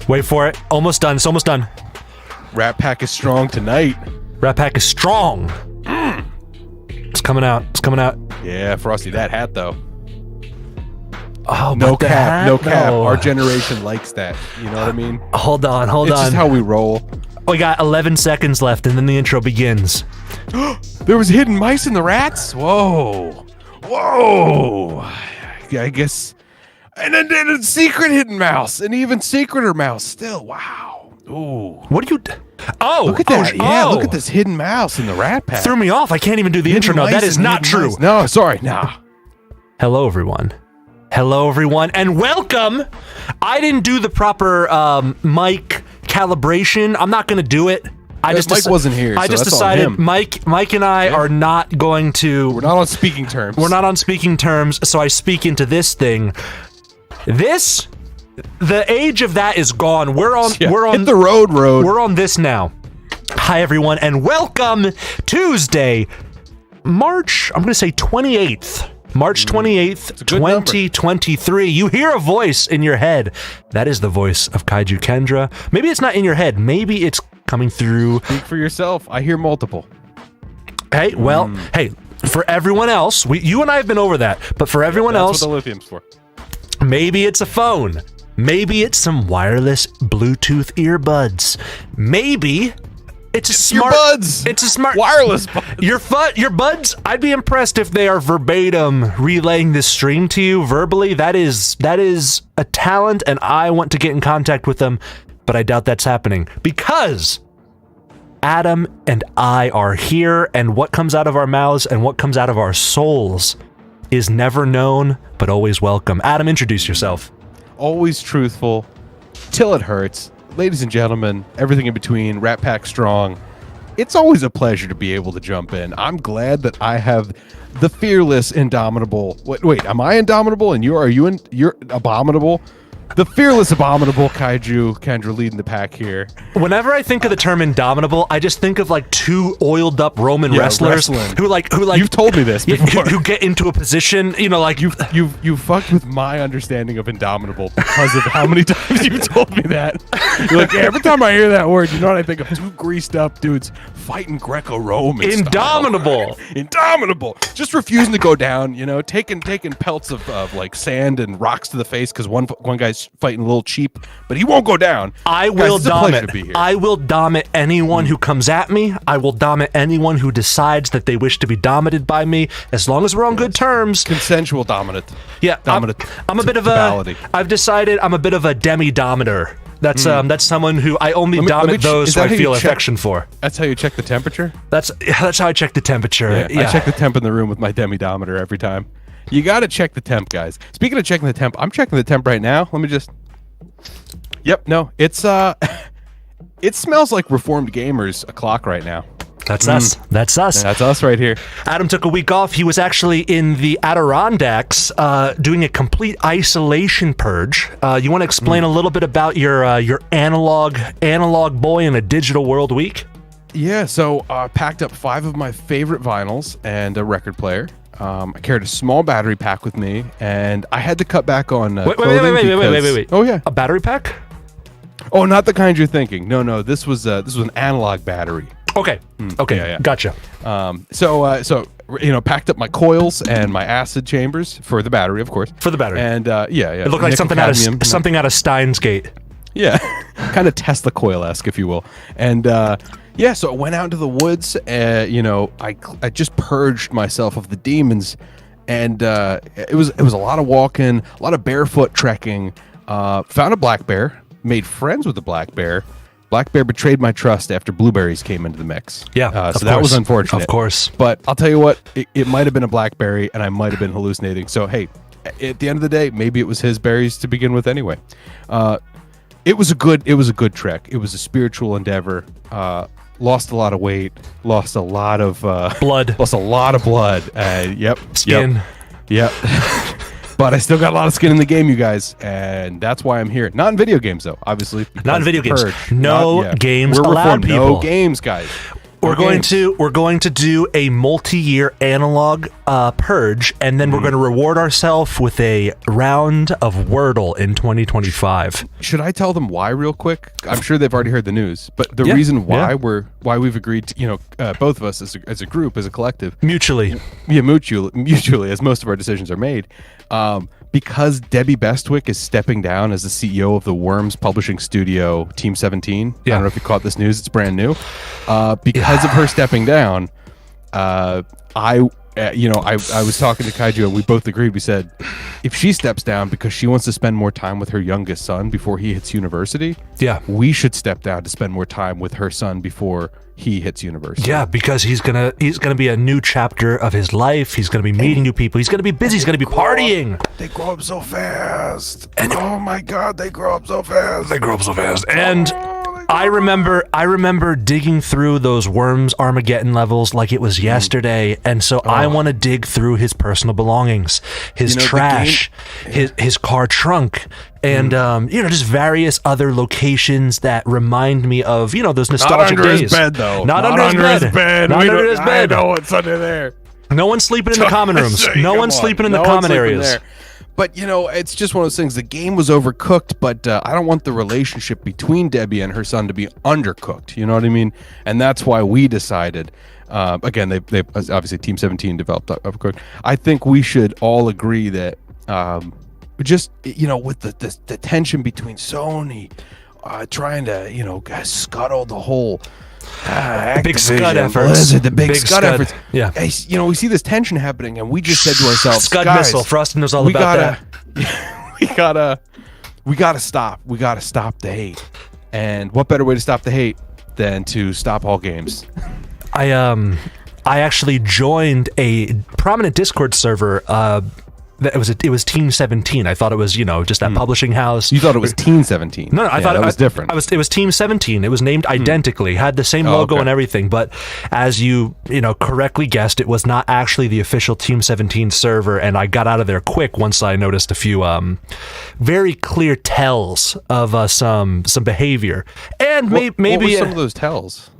Wait for it. Almost done. It's almost done. Rat Pack is strong tonight. Rat Pack is strong. It's coming out. It's coming out. Yeah, Frosty, that hat though. Oh, no but the cap, hat, no cap. though. Our generation likes that. You know what I mean? Hold on, hold It's on. just how we roll. We got 11 seconds left, and then the intro begins. There was hidden mice in the rats? Whoa. Whoa. Yeah, I guess. And then a secret hidden mouse. An even secreter mouse still. Wow. Ooh. What are you... Oh! Look at that. Yeah, oh. look at this hidden mouse in the Rat Pack. Threw me off. I can't even do the Hidden intro now. mice That is and not hidden true. mice. No, sorry. Nah. Hello, everyone. Hello, everyone, and welcome. I didn't do the proper mic calibration. I'm not going to do it. Mike wasn't here, I so just that's decided on him. Mike and I are not going to... We're not on speaking terms. We're not on speaking terms, so I speak into this thing. This... The age of that is gone. We're on... Yeah, we're on hit the road. We're on this now. Hi, everyone, and welcome Tuesday, March... I'm going to say 28th. March 28th, 2023. You hear a voice in your head. That is the voice of Kaiju Kendra. Maybe it's not in your head. Maybe it's coming through. Speak for yourself. I hear multiple. Hey, well, hey, for everyone else, you and I have been over that, but for everyone else, That's what the lithium's for. maybe it's a phone. Maybe it's some wireless Bluetooth earbuds. Maybe it's a smart... Your buds. It's a smart... Wireless buds. Your buds, I'd be impressed if they are verbatim relaying this stream to you verbally. That is a talent, and I want to get in contact with them, but I doubt that's happening because Adam and I are here, and what comes out of our mouths and what comes out of our souls is never known, but always welcome. Adam, introduce yourself. Always truthful, till it hurts. Ladies and gentlemen, everything in between, Rat Pack strong. It's always a pleasure to be able to jump in. I'm glad that I have the fearless, indomitable... Wait, am I indomitable and you're abominable? The fearless, abominable Kaiju Kendra leading the pack here. Whenever I think of the term indomitable, I just think of like two oiled up Roman wrestlers who like You've told me this before. who get into a position, like you fucked with my understanding of indomitable because of how many times you've told me that. You're like, every time I hear that word, you know what I think of? Two greased up dudes fighting Greco-Roman indomitable. Style. Indomitable. Just refusing to go down, taking pelts of like sand and rocks to the face because one guy's fighting a little cheap, but he won't go down. I will dom it. I will dom it anyone who comes at me. I will dom it anyone who decides that they wish to be dominated by me, as long as we're on good terms. Consensual dominant. Yeah, dominant. I'm a bit of a... I've decided I'm a bit of a demi-dominator. That's someone who I only dominate those who I feel affection for. That's how you check the temperature? That's how I check the temperature. Yeah. I check the temp in the room with my demi-dometer every time. You got to check the temp, guys. Speaking of checking the temp, I'm checking the temp right now. Let me just... Yep, no, it's it smells like reformed gamers o'clock right now. That's us. That's us. That's us right here. Adam took a week off. He was actually in the Adirondacks doing a complete isolation purge. You want to explain a little bit about your analog boy in a digital world week? Yeah, so I packed up 5 of my favorite vinyls and a record player. I carried a small battery pack with me, and I had to cut back on wait. Oh yeah, a battery pack? Oh, not the kind you're thinking. No, this was an analog battery. Okay. Okay. Yeah. Gotcha. So packed up my coils and my acid chambers for the battery, of course. For the battery. And yeah. It looked like something out of Steins Gate. Yeah, kind of Tesla coil-esque, if you will. And yeah, so I went out into the woods. I just purged myself of the demons, and it was a lot of walking, a lot of barefoot trekking. Found a black bear, made friends with the black bear. Black bear betrayed my trust after blueberries came into the mix. Yeah, so that was unfortunate. Of course. But I'll tell you what, it might have been a blackberry, and I might have been hallucinating. So hey, at the end of the day, maybe it was his berries to begin with anyway. It was a good trek. It was a spiritual endeavor. Lost a lot of weight. Lost a lot of blood. Lost a lot of blood. Yep. Skin. Yep. But I still got a lot of skin in the game, you guys, and that's why I'm here. Not in video games, though, obviously. Not in video games. Purge. No games We're allowed, reformed. people. No games, guys. We're going to do a multi-year analog purge, and then we're going to reward ourselves with a round of Wordle in 2025. Should I tell them why real quick? I'm sure they've already heard the news, but the reason why we've agreed to, both of us as a group, as a collective, mutually, as most of our decisions are made, because Debbie Bestwick is stepping down as the CEO of the Worms publishing studio Team 17. I don't know if you caught this news; it's brand new. Because of her stepping down, I was talking to Kaiju and we both agreed. We said, if she steps down because she wants to spend more time with her youngest son before he hits university, we should step down to spend more time with her son before he hits university. Yeah, because he's gonna be a new chapter of his life. He's gonna be meeting new people. He's gonna be busy. He's gonna be partying. They grow up so fast. And oh my God, they grow up so fast. And I remember digging through those Worms Armageddon levels like it was yesterday, and so I want to dig through his personal belongings, his trash, his car trunk, and just various other locations that remind me of those nostalgic days. His bed, though. Not under his bed. Not under his bed. I know what's under there. No one's sleeping in the common rooms. No one's sleeping in the common areas. But, it's just one of those things. The game was overcooked, but I don't want the relationship between Debbie and her son to be undercooked. You know what I mean? And that's why we decided, again, they obviously Team 17 developed Overcooked. I think we should all agree that just, with the tension between Sony trying to, scuttle the whole... big scud efforts. Blizzard, the big scud efforts. Yeah. We see this tension happening, and we just said to ourselves, Scud guys, missile. Frosty knows all about that. we gotta stop. We gotta stop the hate. And what better way to stop the hate than to stop all games? I actually joined a prominent Discord server. It was Team 17. I thought it was just that publishing house. You thought it was Team 17? No, I thought it was different. It was Team 17. It was named identically, had the same logo and everything. But as you correctly guessed, it was not actually the official Team 17 server. And I got out of there quick once I noticed a few very clear tells of some behavior. And maybe what were some of those tells?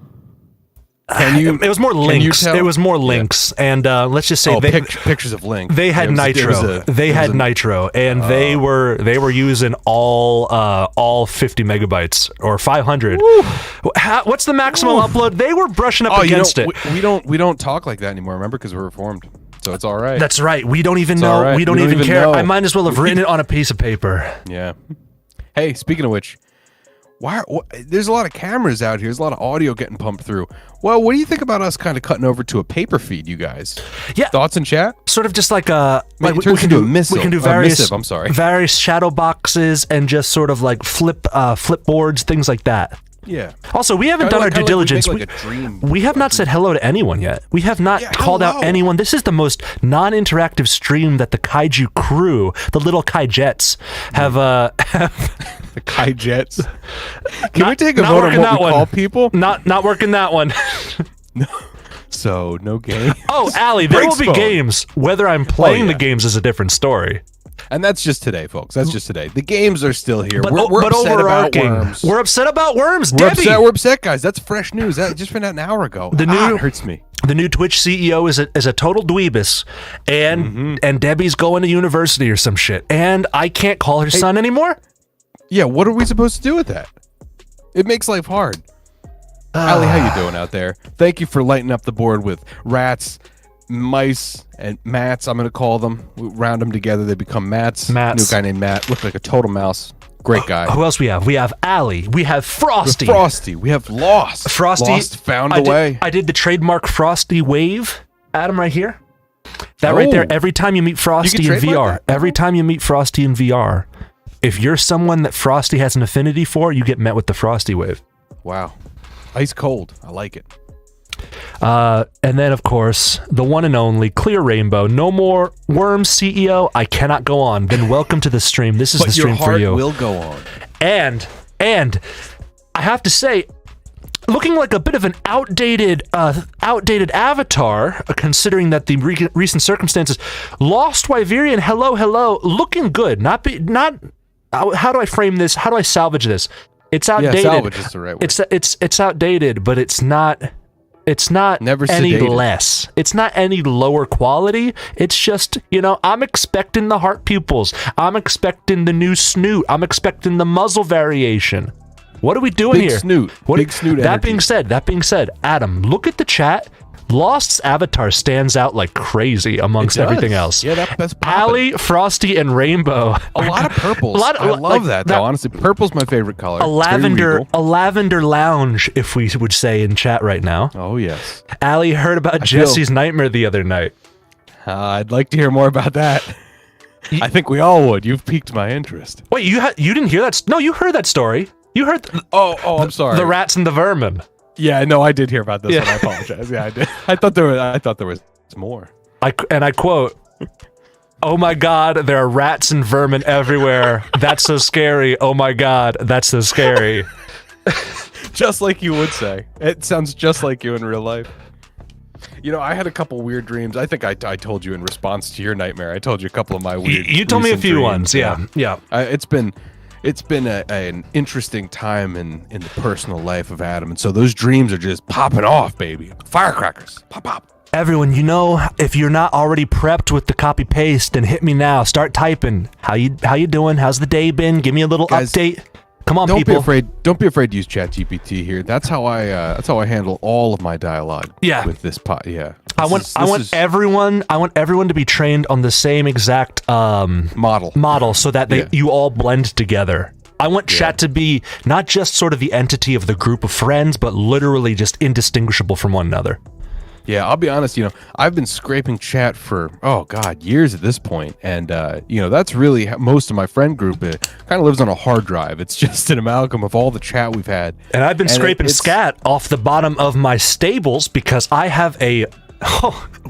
It was more links. It was more links, and let's just say pictures of links. They had Nitro. They had Nitro, and they were using all 50 megabytes or 500. What's the maximum upload? They were brushing up against it. We don't talk like that anymore. Remember, because we're reformed, so it's all right. That's right. We don't even know. Right. We don't even care. Know. I might as well have written it on a piece of paper. Yeah. Hey, speaking of which. There's a lot of cameras out here. There's a lot of audio getting pumped through. Well, what do you think about us kind of cutting over to a paper feed, you guys? Yeah. Thoughts in chat? Sort of just like we can do a missile. We can do various shadow boxes and just sort of like flip boards, things like that. Yeah. Also, we haven't done our due diligence. We have not said hello to anyone yet. We have not called out anyone. This is the most non-interactive stream that the Kaiju crew, the little Kaijets, have. The Kaijets. Can we take a vote on what we call people? Not working that one. No. So, no game. Oh, Allie, there will be games. Whether I'm playing the games is a different story. And that's just today, folks. That's just today. The games are still here. But we're upset about Worms. We're upset about Worms, Debbie. We're upset, guys. That's fresh news. That just found out an hour ago. It hurts me. The new Twitch CEO is a total dweebus, and Debbie's going to university or some shit, and I can't call her son anymore? Yeah, what are we supposed to do with that? It makes life hard. Allie, how you doing out there? Thank you for lighting up the board with rats, mice, and mats, I'm going to call them. We round them together, they become mats. New guy named Matt. Looked like a total mouse. Great guy. Who else we have? We have Allie. We have Frosty. We have Lost. Frosty. Lost found a way. I did the trademark Frosty wave. Adam, right here. That right there. Every time you meet Frosty in VR, if you're someone that Frosty has an affinity for, you get met with the Frosty wave. Wow. Ice cold. I like it. And then, of course, the one and only Clear Rainbow. No more Worms CEO. I cannot go on. Then welcome to the stream. This is the stream for you. But your heart will go on. And I have to say, looking like a bit of an outdated avatar, considering that the recent circumstances. Lost Wyverian, hello, looking good. Not. How do I frame this? How do I salvage this? It's outdated. Yeah, salvage is the right word. It's outdated, but it's not It's not Never any sedated. less. It's not any lower quality. It's just, I'm expecting the heart pupils. I'm expecting the new snoot. I'm expecting the muzzle variation. What are we doing Big here? snoot. Big snoot That energy. being said, Adam, look at the chat. Lost's avatar stands out like crazy amongst It does. everything else. Yeah, that's poppin'. Allie, Frosty, and Rainbow. A lot of purples. I love that, though. Honestly, purple's my favorite color. A lavender lounge, if we would say in chat right now. Oh, yes. Allie heard about Jesse's nightmare the other night. I'd like to hear more about that. I think we all would. You've piqued my interest. Wait, you didn't hear that? No, you heard that story. You heard. I'm sorry. The rats and the vermin. Yeah, no, I did hear about this one. I apologize. Yeah, I did. I thought there was more. I quote, "Oh my God, there are rats and vermin everywhere. That's so scary. Oh my God, that's so scary." Just like you would say. It sounds just like you in real life. I had a couple weird dreams. I think I told you in response to your nightmare. I told you a couple of my weird. You told me a few dreams. ones. Yeah. It's been an interesting time in the personal life of Adam, and so those dreams are just popping off, baby. Firecrackers, pop. Everyone, if you're not already prepped with the copy paste, then hit me now. Start typing. How you doing? How's the day been? Give me a little update. Come on, people. Don't be afraid to use ChatGPT here. That's how I handle all of my dialogue. Yeah. With this pot. Yeah. I want everyone to be trained on the same exact model so that you all blend together. I want chat to be not just sort of the entity of the group of friends, but literally just indistinguishable from one another. Yeah, I'll be honest, I've been scraping chat for, years at this point. And, that's really most of my friend group. It kind of lives on a hard drive. It's just an amalgam of all the chat we've had. And I've been scraping scat off the bottom of my stables because I have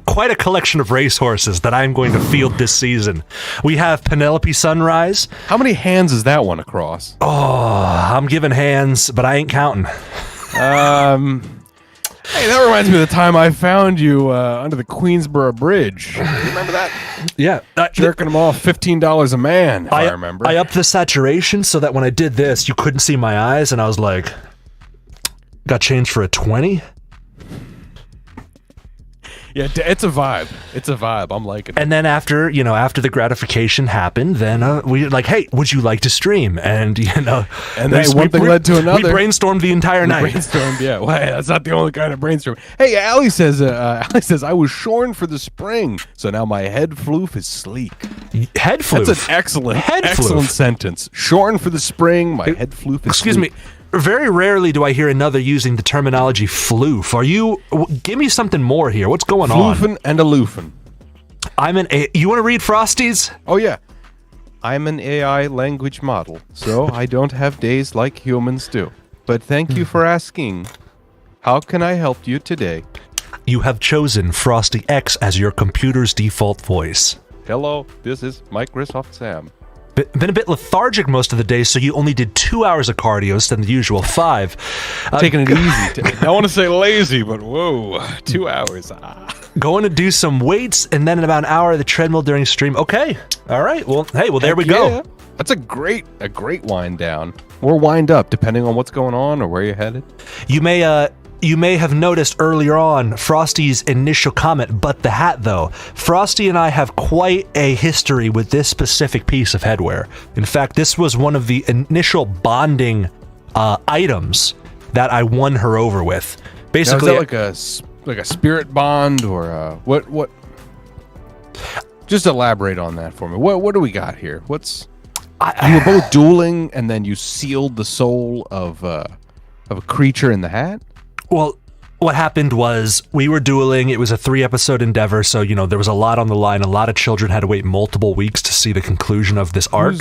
quite a collection of racehorses that I'm going to field this season. We have Penelope Sunrise. How many hands is that one across? Oh, I'm giving hands, but I ain't counting. Hey, that reminds me of the time I found you under the Queensboro Bridge. You remember that? Yeah. Jerking them off $15 a man, if I remember. I upped the saturation so that when I did this, you couldn't see my eyes, and I was like, got changed for a 20? Yeah, it's a vibe. It's a vibe. I'm liking it. And then after the gratification happened, then we like, hey, would you like to stream? And and then one thing led to another. We brainstormed the entire night. Brainstormed, yeah. Well, hey, that's not the only kind of brainstorm. Hey, Allie says I was shorn for the spring, so now my head floof is sleek. Head floof. That's an excellent sentence. Shorn for the spring, my head floof is Excuse sleek. me. Very rarely do I hear another using the terminology floof. Give me something more here. What's going on? Floofing and aloofing. You want to read Frosty's? Oh, yeah. I'm an AI language model, so I don't have days like humans do. But thank you for asking. How can I help you today? You have chosen Frosty X as your computer's default voice. Hello, this is Microsoft Sam. Been a bit lethargic most of the day, so you only did 2 hours of cardio instead of the usual 5. Taking it easy. I don't want to say lazy, but whoa, 2 hours. Going to do some weights, and then in about an hour of the treadmill during stream. Okay, all right. Well, hey, there we go. That's a great wind down or wind up, depending on what's going on or where you're headed. You may have noticed earlier on Frosty's initial comment, but the hat though. Frosty and I have quite a history with this specific piece of headwear. In fact, this was one of the initial bonding items that I won her over with. Basically, now, is that like a spirit bond or what? Just elaborate on that for me. What do we got here? You were both dueling, and then you sealed the soul of a creature in the hat? Well, what happened was we were dueling. It was a 3-episode endeavor, so there was a lot on the line. A lot of children had to wait multiple weeks to see the conclusion of this arc.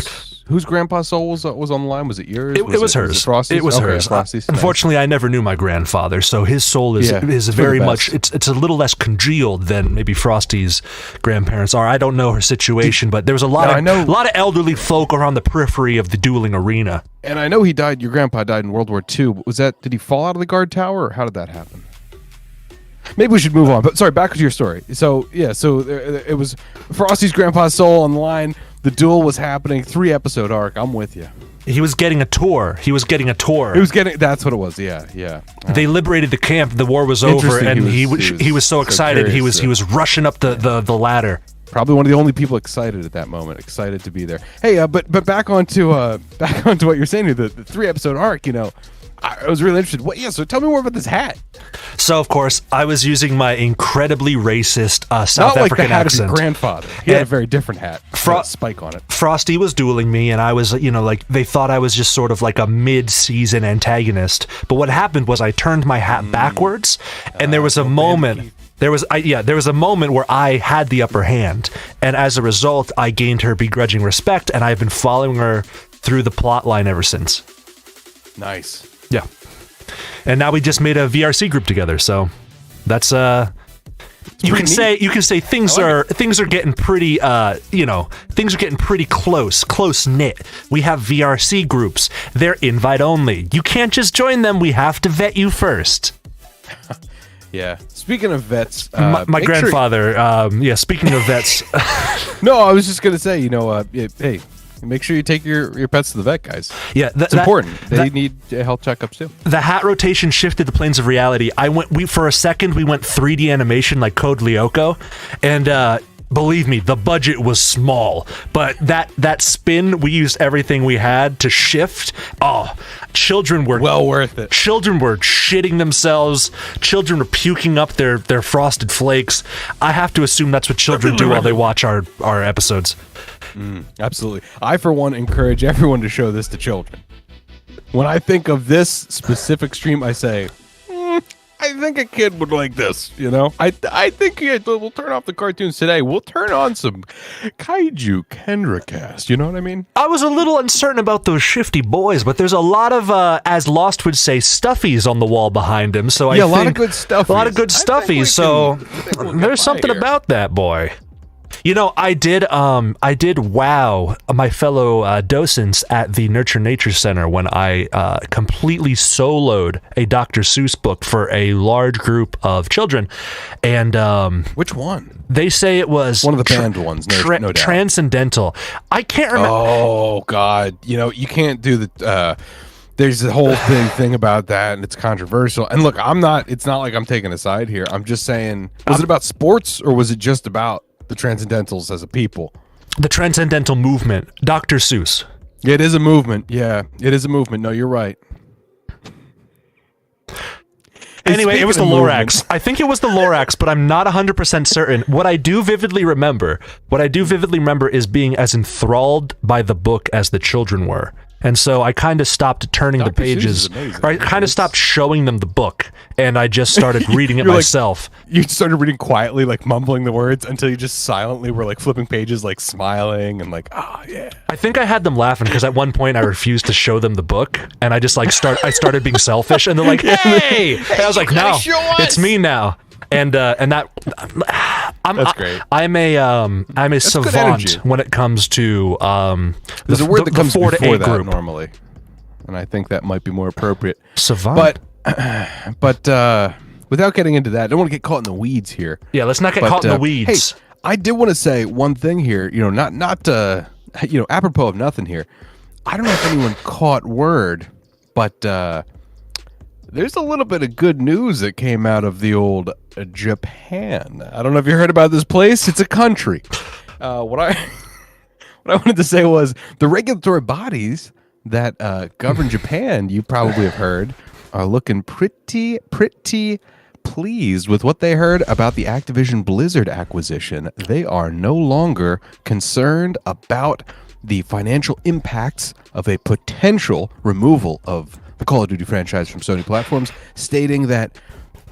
Whose grandpa's soul was on the line? Was it yours? It was hers. Was it Frosty's? It was hers. Frosty's. Unfortunately, I never knew my grandfather, so his soul is very much. It's a little less congealed than maybe Frosty's grandparents are. I don't know her situation, but there was a lot of elderly folk around the periphery of the dueling arena. And I know he died. Your grandpa died in World War II. Did he fall out of the guard tower, or how did that happen? Maybe we should move on. But sorry, back to your story. So it was Frosty's grandpa's soul on the line. The duel was happening. 3-episode arc. I'm with you. He was getting a tour. That's what it was. Yeah. They liberated the camp. The war was over, and he was so excited. He was rushing up the ladder. Probably one of the only people excited at that moment, excited to be there. Hey, but back onto what you're saying here, the 3-episode arc. I was really interested. So tell me more about this hat. So, of course, I was using my incredibly racist South Not like African the hat accent. Of your grandfather. He had a very different hat. With a spike on it. Frosty was dueling me, and I was, they thought I was just sort of like a mid-season antagonist. But what happened was I turned my hat backwards, and there was a moment. There was a moment where I had the upper hand, and as a result, I gained her begrudging respect, and I've been following her through the plot line ever since. Nice. Yeah. And now we just made a VRC group together, so that's you can say things are getting pretty things are getting pretty close knit. We have VRC groups. They're invite only. You can't just join them. We have to vet you first. Yeah. Speaking of vets, my grandfather. Speaking of vets. No, I was just gonna say, hey, make sure you take your pets to the vet, guys. Yeah, it's important. They need health checkups too. The hat rotation shifted the planes of reality. For a second we went 3D animation like Code Lyoko, and believe me, the budget was small, but that spin, we used everything we had to shift. Oh, children were well worth it. Children were shitting themselves. Children were puking up their frosted flakes. I have to assume that's what children do while they watch our episodes. Absolutely. I, for one, encourage everyone to show this to children. When I think of this specific stream, I say, I think a kid would like this, I think we'll turn off the cartoons today. We'll turn on some Kaiju Kendracast, you know what I mean? I was a little uncertain about those shifty boys, but there's a lot of, as Lost would say, stuffies on the wall behind him, so I think... a lot of good stuffies. A lot of good stuffies, so there's something about that boy. I did wow my fellow docents at the Nurture Nature Center when I completely soloed a Dr. Seuss book for a large group of children. And which one? They say it was one of the banned ones, no doubt. Transcendental. I can't remember. Oh God, you can't do the there's the whole thing about that, and it's controversial. And look, it's not like I'm taking a side here. I'm just saying, was it about sports or was it just about the Transcendentals as a people? The Transcendental movement. Dr. Seuss. It is a movement. Yeah, it is a movement. No, you're right. Anyway, it was the Lorax. I think it was the Lorax, but I'm not 100% certain. What I do vividly remember is being as enthralled by the book as the children were. And so I kind of stopped turning the pages, or I kind of stopped showing them the book, and I just started reading it myself. You started reading quietly, like mumbling the words, until you just silently were like flipping pages, like smiling and like, yeah. I think I had them laughing because at one point I refused to show them the book, and I just like I started being selfish, and they're like, "Hey!" And I was like, "No, it's me now." And that that's great. I'm a savant when it comes to there's a word that comes 4 to 8 that group normally, and I think that might be more appropriate. Savant. But without getting into that, I don't want to get caught in the weeds here. Yeah, let's not get caught in the weeds. Hey, I did want to say one thing here. Not apropos of nothing here. I don't know if anyone caught word, but there's a little bit of good news that came out of the old Japan. I don't know if you heard about this place. It's a country. What I wanted to say was the regulatory bodies that govern Japan, you probably have heard, are looking pretty pleased with what they heard about the Activision Blizzard acquisition. They are no longer concerned about the financial impacts of a potential removal of the Call of Duty franchise from Sony platforms, stating that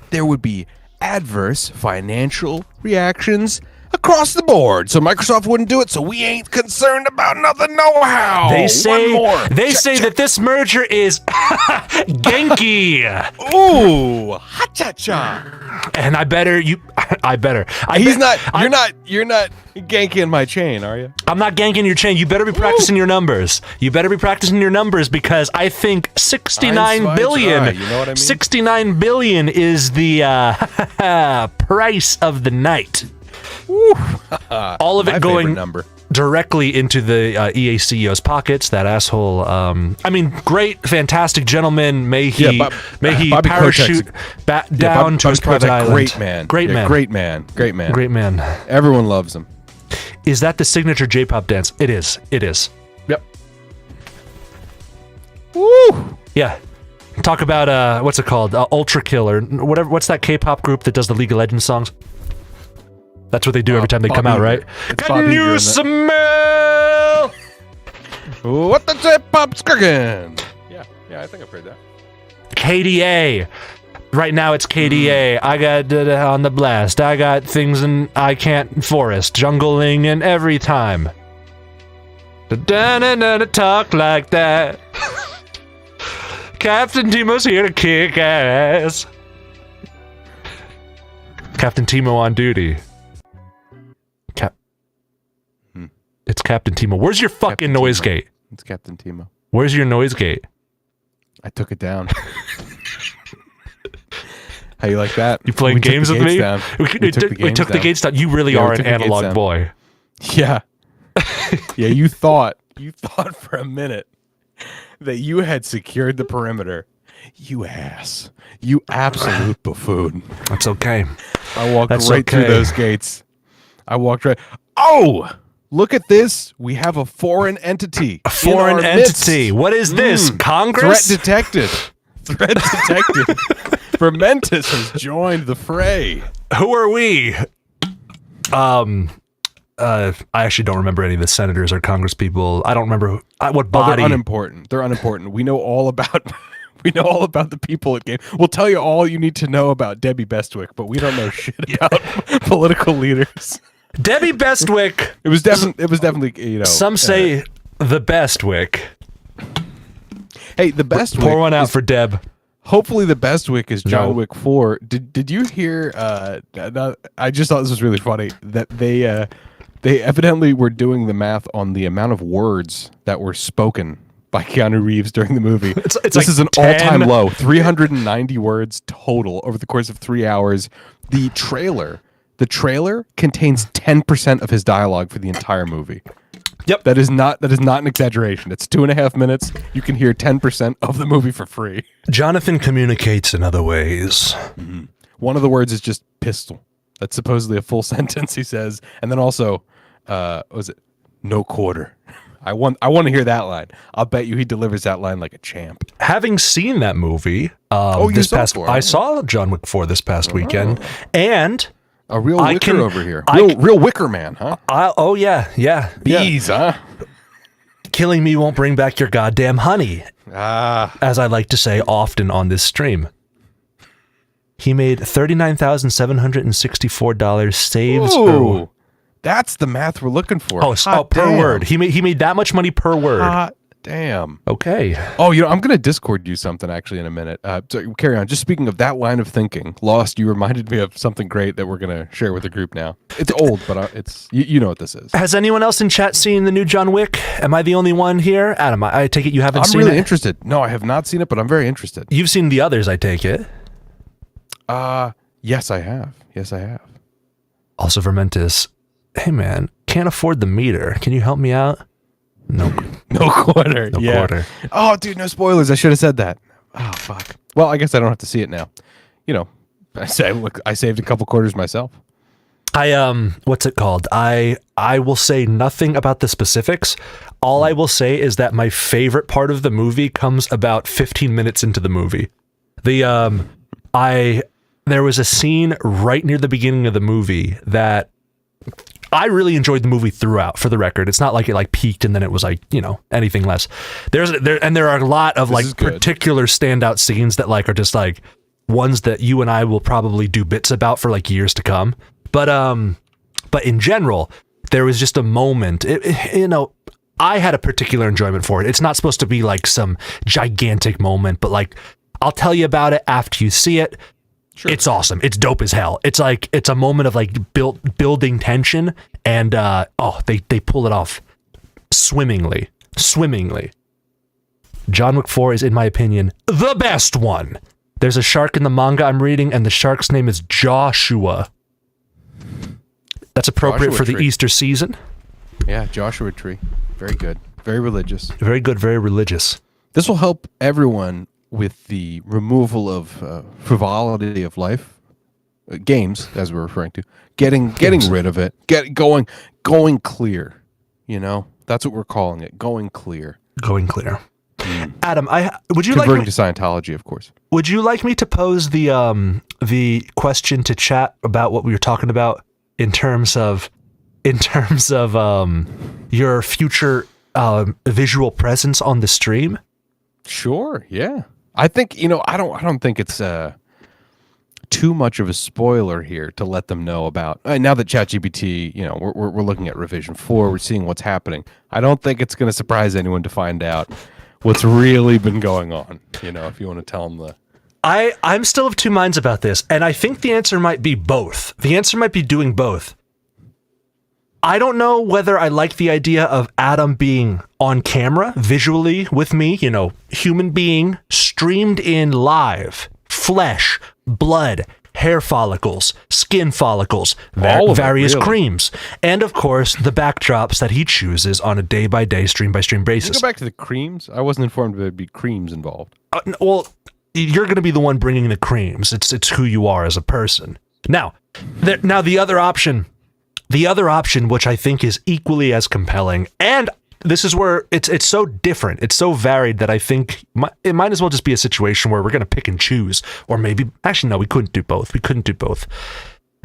there would be adverse financial reactions across the board. So Microsoft wouldn't do it, so we ain't concerned about nothing nohow. They say that this merger is Genki. Ooh, ha-cha-cha. And You're not ganking my chain, are you? I'm not ganking your chain. You better be practicing your numbers. You better be practicing your numbers because I think 69 billion. You know what I mean? 69 billion is the price of the night. Woo. All of it My going favorite number. directly into the EA CEO's pockets. That asshole. I mean, great, fantastic gentleman. May he Bobby parachute down to his private island. Great man. Great man. Great man. Great man. Great man. Everyone loves him. Is that the signature J-pop dance? It is. It is. Yep. Woo! Yeah. Talk about what's it called? Ultra Kill or whatever. What's that K-pop group that does the League of Legends songs? That's what they do every time they come out, right? Can you smell what the J-pop's cooking? Yeah, I think I've heard that. KDA. Right now it's KDA. I got on the blast. I got things in I can't forest, jungling, and every time. Talk like that. Captain Teemo's here to kick ass. Captain Teemo on duty. It's Captain Teemo. Where's your fucking noise gate? It's Captain Teemo. Where's your noise gate? I took it down. How you like that? You playing games with me? We took the gates down. You really are an analog boy. Yeah. Yeah, you thought for a minute that you had secured the perimeter. You ass. You absolute buffoon. That's okay. I walked through those gates. I walked right. Oh! Look at this. We have a foreign entity. A foreign entity. What is this? Congress? Threat detected. Threat detected. Fermentus has joined the fray. Who are we? I actually don't remember any of the senators or Congress people. I don't remember what body. They're unimportant. They're unimportant. We know all about the people at game. We'll tell you all you need to know about Debbie Bestwick, but we don't know shit about political leaders. Debbie Bestwick. It was definitely, you know. Some say the Bestwick. Hey, the Bestwick. Pour one out for Deb. Hopefully the Bestwick is John Wick 4. Did you hear I just thought this was really funny that they evidently were doing the math on the amount of words that were spoken by Keanu Reeves during the movie. This is an all-time low. 390 words total over the course of 3 hours. The trailer contains 10% of his dialogue for the entire movie. Yep. That is not an exaggeration. It's 2.5 minutes. You can hear 10% of the movie for free. Jonathan communicates in other ways. Mm-hmm. One of the words is just pistol. That's supposedly a full sentence, he says. And then also, was it no quarter? I want to hear that line. I'll bet you he delivers that line like a champ. Having seen that movie, I saw John Wick 4 this past weekend, and a real wicker over here. Real wicker man, huh? Oh yeah. Bees, huh? Killing me won't bring back your goddamn honey. As I like to say often on this stream. He made $39,764 saves. Ooh, that's the math we're looking for. Per word. He made that much money per word. Hot damn. Okay. Oh, I'm going to Discord you something actually in a minute. So carry on. Just speaking of that line of thinking, Lost, you reminded me of something great that we're going to share with the group now. It's old, but it's you know what this is. Has anyone else in chat seen the new John Wick? Am I the only one here? Adam, I take it you haven't seen it? I'm really interested. No, I have not seen it, but I'm very interested. You've seen the others, I take it. Yes, I have. Also, Vermentis, hey man, can't afford the meter. Can you help me out? Nope. No quarter. No quarter. Oh, dude, no spoilers. I should have said that. Oh, fuck. Well, I guess I don't have to see it now. You know, I saved a couple quarters myself. What's it called? I will say nothing about the specifics. All I will say is that my favorite part of the movie comes about 15 minutes into the movie. There was a scene right near the beginning of the movie that I really enjoyed the movie throughout, for the record. It's not like it like peaked and then it was like, you know, anything less. There are a lot of like particular standout scenes that like are just like ones that you and I will probably do bits about for like years to come. But in general, there was just a moment, I had a particular enjoyment for it. It's not supposed to be like some gigantic moment, but like I'll tell you about it after you see it. Sure. It's awesome. It's dope as hell. It's like it's a moment of like building tension, and they pull it off swimmingly. John Wick 4 is, in my opinion, the best one. There's a shark in the manga I'm reading, and the shark's name is Joshua. That's appropriate for the Easter season. Yeah, Joshua Tree. Very good. Very religious. Very good, very religious. This will help everyone with the removal of frivolity of life, games, as we're referring to, getting rid of it, going clear. You know, that's what we're calling it, going clear. Going clear. Adam, would you converting like to Scientology, of course. Would you like me to pose the question to chat about what we were talking about in terms of your future visual presence on the stream? Sure. Yeah. I think I don't think it's too much of a spoiler here to let them know about now that ChatGPT. We're looking at revision 4. We're seeing what's happening. I don't think it's going to surprise anyone to find out what's really been going on. If you want to tell them the. I'm still of two minds about this, and I think the answer might be both. The answer might be doing both. I don't know whether I like the idea of Adam being on camera visually with me, human being streamed in live, flesh, blood, hair follicles, skin follicles, various creams, and of course the backdrops that he chooses on a day-by-day, stream-by-stream basis. Can you go back to the creams? I wasn't informed there'd be creams involved. Well, you're going to be the one bringing the creams. It's who you are as a person. Now the other option, which I think is equally as compelling, and this is where it's so different, it's so varied that I think it might as well just be a situation where we're going to pick and choose, or maybe, actually, no, we couldn't do both. We couldn't do both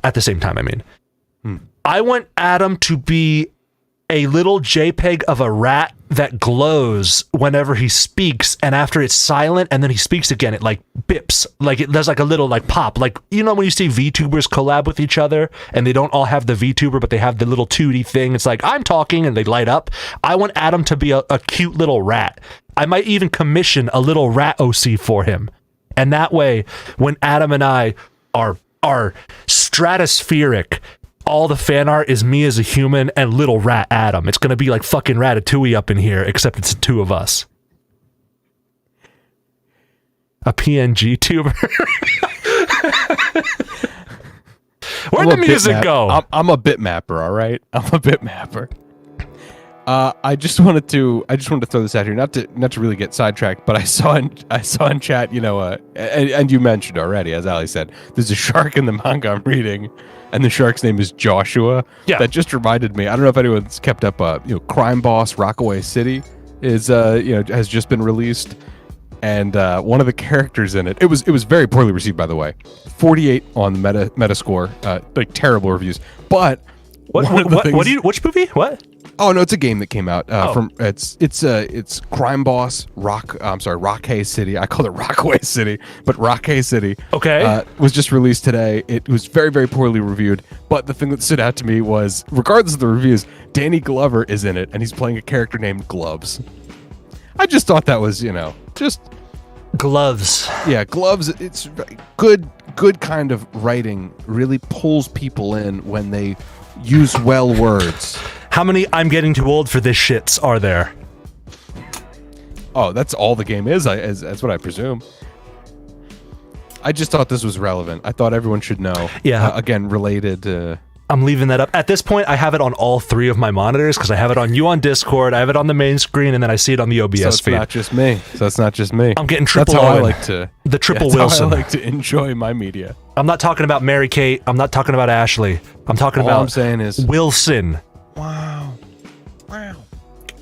at the same time, I mean. I want Adam to be a little JPEG of a rat that glows whenever he speaks, and after it's silent and then he speaks again, it like bips, like it does like a little like pop, like when you see VTubers collab with each other and they don't all have the VTuber but they have the little 2D thing, it's like I'm talking and they light up. I want Adam to be a cute little rat. I might even commission a little rat OC for him, and that way when Adam and I are stratospheric, all the fan art is me as a human and little rat Adam. It's going to be like fucking Ratatouille up in here, except it's the two of us. A PNG tuber. Where'd the music go? I'm a bitmapper, all right? I'm a bitmapper. I just wanted to throw this out here, not to really get sidetracked, but I saw in chat, and you mentioned already, as Ali said, there's a shark in the manga I'm reading, and the shark's name is Joshua. Yeah. That just reminded me. I don't know if anyone's kept up. Crime Boss Rockaway City is has just been released, and one of the characters in it. It was very poorly received, by the way. 48 on the Metascore, like terrible reviews. But which movie? What? Oh no, it's a game that came out from it's Crime Boss Rockaway City. I called it Rockaway City, but Rockaway City. Okay. Was just released today. It was very, very poorly reviewed, but the thing that stood out to me was, regardless of the reviews, Danny Glover is in it, and he's playing a character named Gloves. I just thought that was, just Gloves. Yeah, Gloves. It's good kind of writing. Really pulls people in when they use well words. How many I'm getting too old for this shits are there? Oh, that's all the game is. That's what I presume. I just thought this was relevant. I thought everyone should know. Yeah. Again, related to... I'm leaving that up. At this point, I have it on all three of my monitors because I have it on you on Discord, I have it on the main screen, and then I see it on the OBS feed. So it's not just me. I'm getting triple That's how I Owen. like to... The triple that's Wilson. how I like to enjoy my media. I'm not talking about Mary Kate. I'm not talking about Ashley. I'm talking about... All I'm saying is... Wilson. Wow.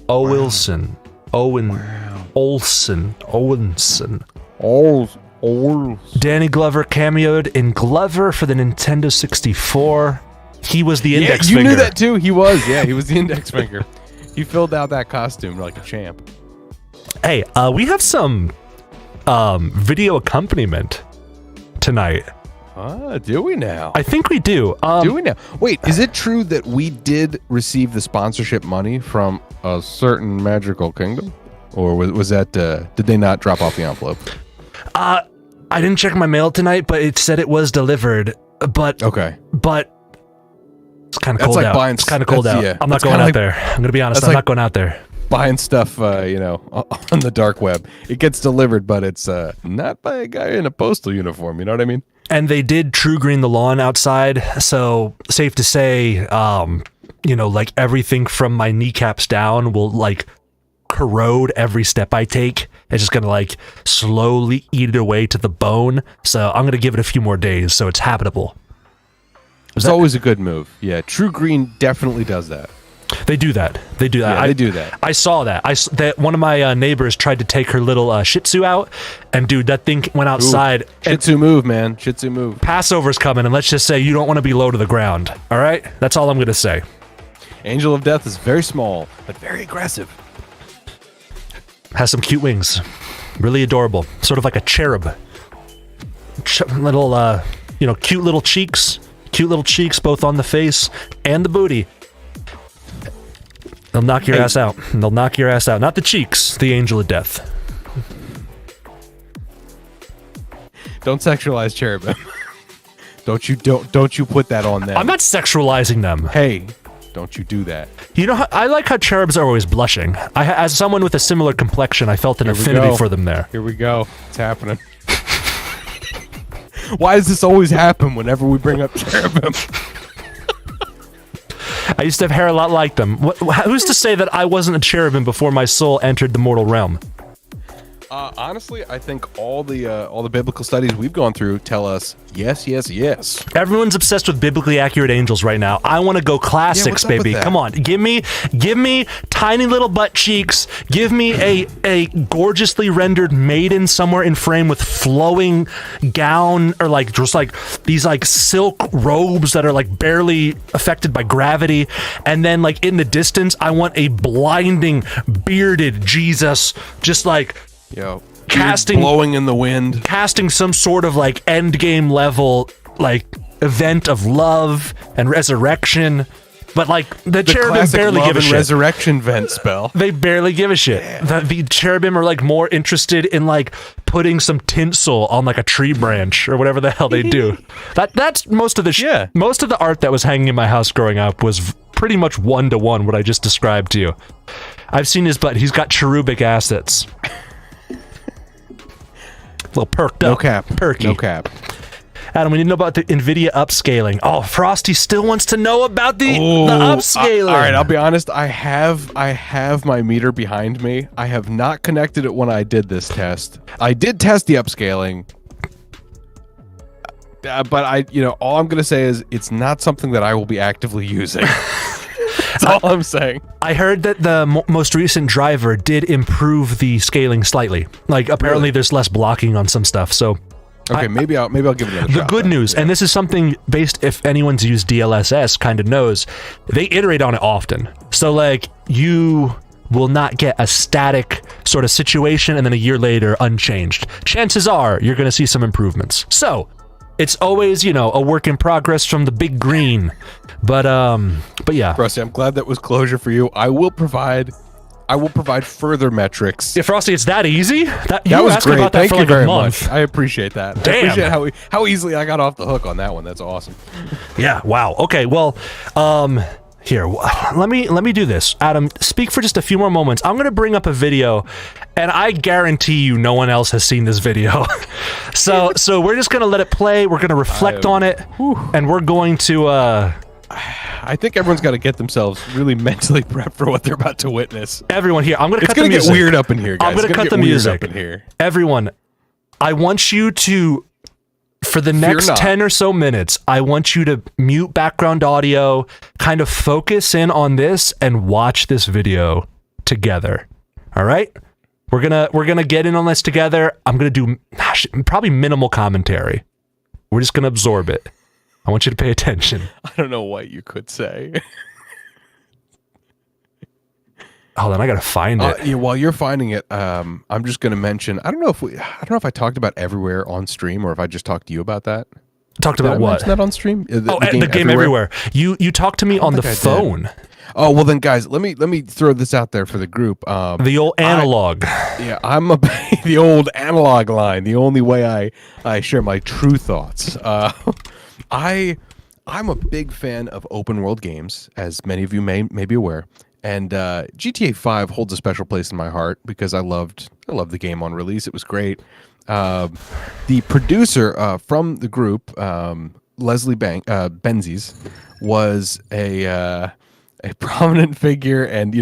O. Wilson. Owen. Wow. Olsen. Owenson. Oh. Danny Glover cameoed in Glover for the Nintendo 64. He was the index finger. You knew that too. He was the index finger. He filled out that costume like a champ. Hey, we have some video accompaniment tonight. Do we now? I think we do. Do we now? Wait, is it true that we did receive the sponsorship money from a certain magical kingdom? Or was that, did they not drop off the envelope? I didn't check my mail tonight, but it said it was delivered. But okay. But it's kind of cold out. It's kind of cold out. Yeah, I'm not going out there. I'm going to be honest. I'm not going out there. Buying stuff, on the dark web. It gets delivered, but it's not by a guy in a postal uniform. You know what I mean? And they did true green the lawn outside, so safe to say, you know, like everything from my kneecaps down will like corrode every step I take. It's just gonna like slowly eat it away to the bone. So I'm gonna give it a few more days so it's habitable. It's always a good move. Yeah, True Green definitely does that. They do that. They do that. Yeah, they do that. I saw that. That one of my neighbors tried to take her little Shih Tzu out, and dude, that thing went outside. Shih Tzu move, man. Shih Tzu move. Passover's coming, and let's just say you don't want to be low to the ground. All right, that's all I'm gonna say. Angel of Death is very small, but very aggressive. Has some cute wings, really adorable, sort of like a cherub. Little, you know, cute little cheeks both on the face and the booty. They'll knock your ass out. They'll knock your ass out. Not the cheeks, the Angel of Death. Don't sexualize cherubim. Don't you put that on them. I'm not sexualizing them. Hey, don't you do that. You know, I like how cherubs are always blushing. As someone with a similar complexion, I felt an affinity for them there. Here we go. It's happening. Why does this always happen whenever we bring up cherubim? I used to have hair a lot like them. Who's to say that I wasn't a cherubim before my soul entered the mortal realm? Honestly, I think all the biblical studies we've gone through tell us yes, yes, yes. Everyone's obsessed with biblically accurate angels right now. I want to go classics, baby. Come on, give me tiny little butt cheeks. Give me a gorgeously rendered maiden somewhere in frame with flowing gown, or like just like these like silk robes that are like barely affected by gravity, and then like in the distance, I want a blinding bearded Jesus, just like. Yo, casting blowing in the wind, casting some sort of like end game level like event of love and resurrection, but like the cherubim barely give a shit. Resurrection vent spell. They barely give a shit. Yeah. The cherubim are like more interested in like putting some tinsel on like a tree branch or whatever the hell they do. That's most of the most of the art that was hanging in my house growing up was pretty much 1-to-1 what I just described to you. I've seen his butt. He's got cherubic assets. A little perked up. No cap. Perky. No cap. Adam, we need to know about the NVIDIA upscaling. Oh, Frosty still wants to know about the upscaling. All right, I'll be honest. I have my meter behind me. I have not connected it when I did this test. I did test the upscaling, but all I'm gonna say is it's not something that I will be actively using. That's all I'm saying. I heard that the most recent driver did improve the scaling slightly. Like apparently there's less blocking on some stuff. So okay, maybe I'll give it another shot. The good news, and this is something based if anyone's used DLSS kind of knows, they iterate on it often. So like you will not get a static sort of situation and then a year later unchanged. Chances are you're going to see some improvements. So it's always, a work in progress from the big green. But yeah. Frosty, I'm glad that was closure for you. I will provide further metrics. Yeah, Frosty, it's that easy? That was asked great. about that Thank for you like very a month. much. I appreciate that. Damn. I appreciate how easily I got off the hook on that one. That's awesome. Yeah, wow. Okay, well, here, let me do this. Adam, speak for just a few more moments. I'm going to bring up a video, and I guarantee you no one else has seen this video. so we're just going to let it play. We're going to reflect on it, and we're going to... I think everyone's got to get themselves really mentally prepped for what they're about to witness. Everyone here, I'm going to cut the music. It's going to get weird up in here, guys. I'm going to cut the music. Up in here. Everyone, I want you to... For the next 10 or so minutes, I want you to mute background audio, kind of focus in on this, and watch this video together. All right? We're gonna get in on this together. I'm gonna do probably minimal commentary. We're just gonna absorb it. I want you to pay attention. I don't know what you could say. Hold on, I gotta find it. Yeah, while you're finding it, I'm just gonna mention. I don't know if I talked about Everywhere on stream or if I just talked to you about that. Talked about what? That on stream? The game Everywhere. You talked to me on the phone. Oh well, then guys, let me throw this out there for the group. The old analog. I'm the old analog line. The only way I share my true thoughts. I'm a big fan of open world games, as many of you may be aware. And GTA 5 holds a special place in my heart because I loved the game on release. It was great. The producer from the group, Leslie Benzies, was a prominent figure, and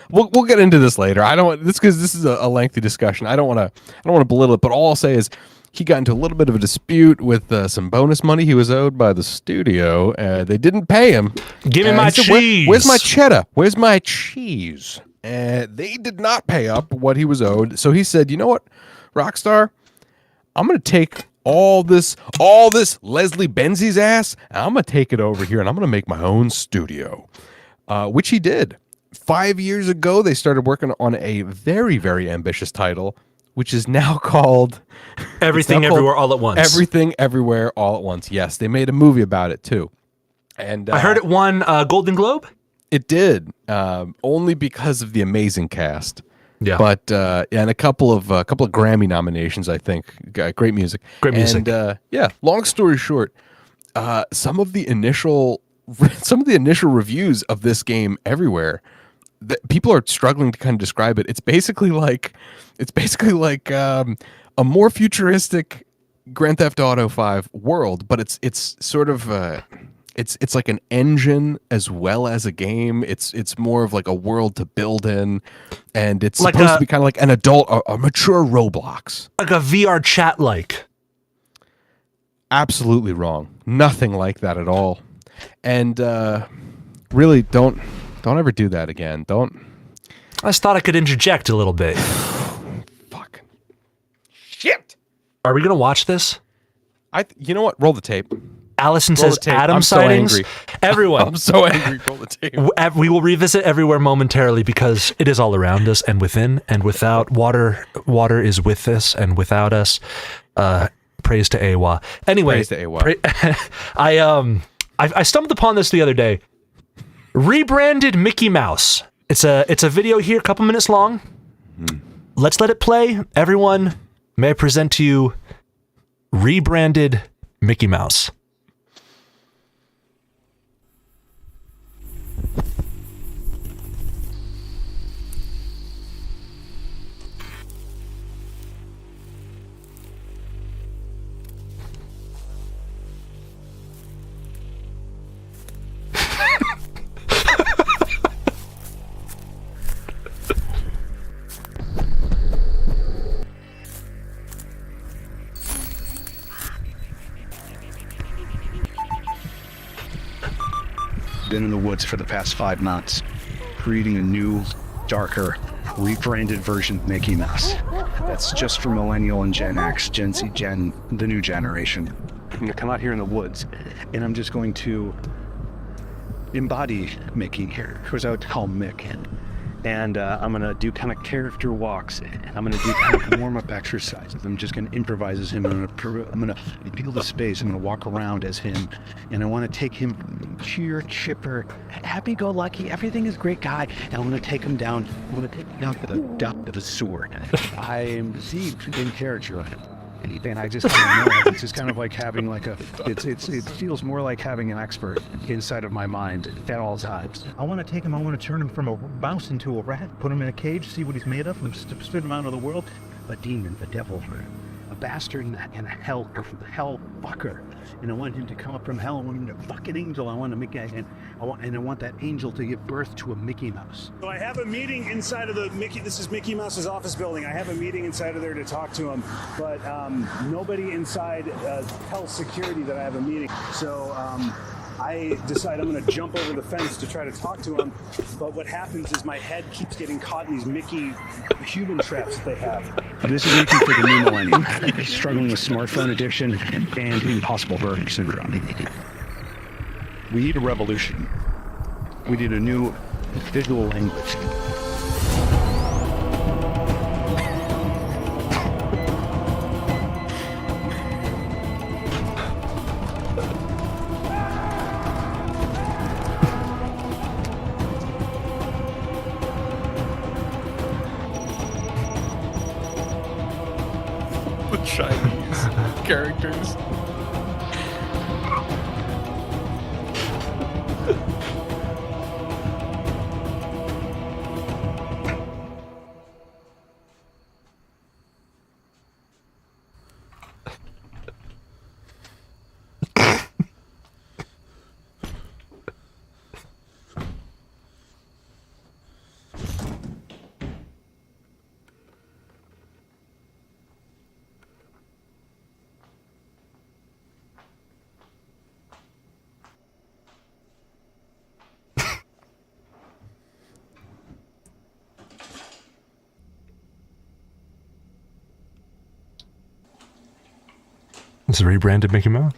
we'll get into this later. I don't want this because this is a lengthy discussion. I don't want to belittle it, but all I'll say is he got into a little bit of a dispute with some bonus money he was owed by the studio. They didn't pay him. Give me my cheese. Where's my cheddar? Where's my cheese? They did not pay up what he was owed. So he said, you know what, Rockstar, I'm going to take all this Leslie Benzie's ass, and I'm going to take it over here, and I'm going to make my own studio, which he did. 5 years ago, they started working on a very, very ambitious title, which is now called Everything Everywhere All at Once. Everything Everywhere All at Once. Yes, they made a movie about it too. And I heard it won Golden Globe. It did, only because of the amazing cast. Yeah, but and a couple of Grammy nominations, I think. Great music. Great music. And yeah, long story short, some of the initial reviews of this game everywhere, people are struggling to kind of describe it. It's basically like a more futuristic Grand Theft Auto 5 world, but it's sort of it's like an engine as well as a game. It's more of like a world to build in, and it's like supposed to be kind of like an adult, a mature Roblox, like a VR chat like. Absolutely wrong. Nothing like that at all. And really, don't ever do that again. Don't. I just thought I could interject a little bit. Fuck. Shit. Are we gonna watch this? You know what? Roll the tape. Allison says Adam sightings. So angry. Everyone. I'm so angry. Roll the tape. We will revisit Everywhere momentarily because it is all around us and within and without. Water is with us and without us. Praise to Awa. Anyway, praise to Awa. I stumbled upon this the other day. Rebranded Mickey Mouse. It's a video here, a couple minutes long. Let's let it play. Everyone, may I present to you rebranded Mickey Mouse. Been in the woods for the past 5 months, creating a new, darker, rebranded version of Mickey Mouse. That's just for Millennial and Gen X, Gen Z, the new generation. I'm gonna come out here in the woods, and I'm just going to embody Mickey here. Who's out called Mick. And I'm gonna do kind of character walks, and I'm gonna do kind of warm-up exercises. I'm just gonna improvise as him. I'm gonna feel the space. I'm gonna walk around as him, and I want to take him cheer, chipper, happy-go-lucky, everything is great guy. And I'm gonna take him down. I'm gonna take him down to the depth of the sewer. I am deceived in character. And I just kind of know it's just kind of like having like it feels more like having an expert inside of my mind at all times. I want to take him, I want to turn him from a mouse into a rat, put him in a cage, see what he's made of, and spit him out of the world. A demon, a devil, a bastard, and a hell fucker. And I want him to come up from hell. I want him to fuck an angel. I want to make and I want that angel to give birth to a Mickey Mouse. So I have a meeting inside of the this is Mickey Mouse's office building. I have a meeting inside of there to talk to him, but nobody inside tells security that I have a meeting. So I decide I'm going to jump over the fence to try to talk to him, but what happens is my head keeps getting caught in these Mickey human traps that they have. This is Mickey for the new millennium, struggling with smartphone addiction and impossible burger syndrome. We need a revolution. We need a new visual language. Chinese characters. It's a rebranded Mickey Mouse.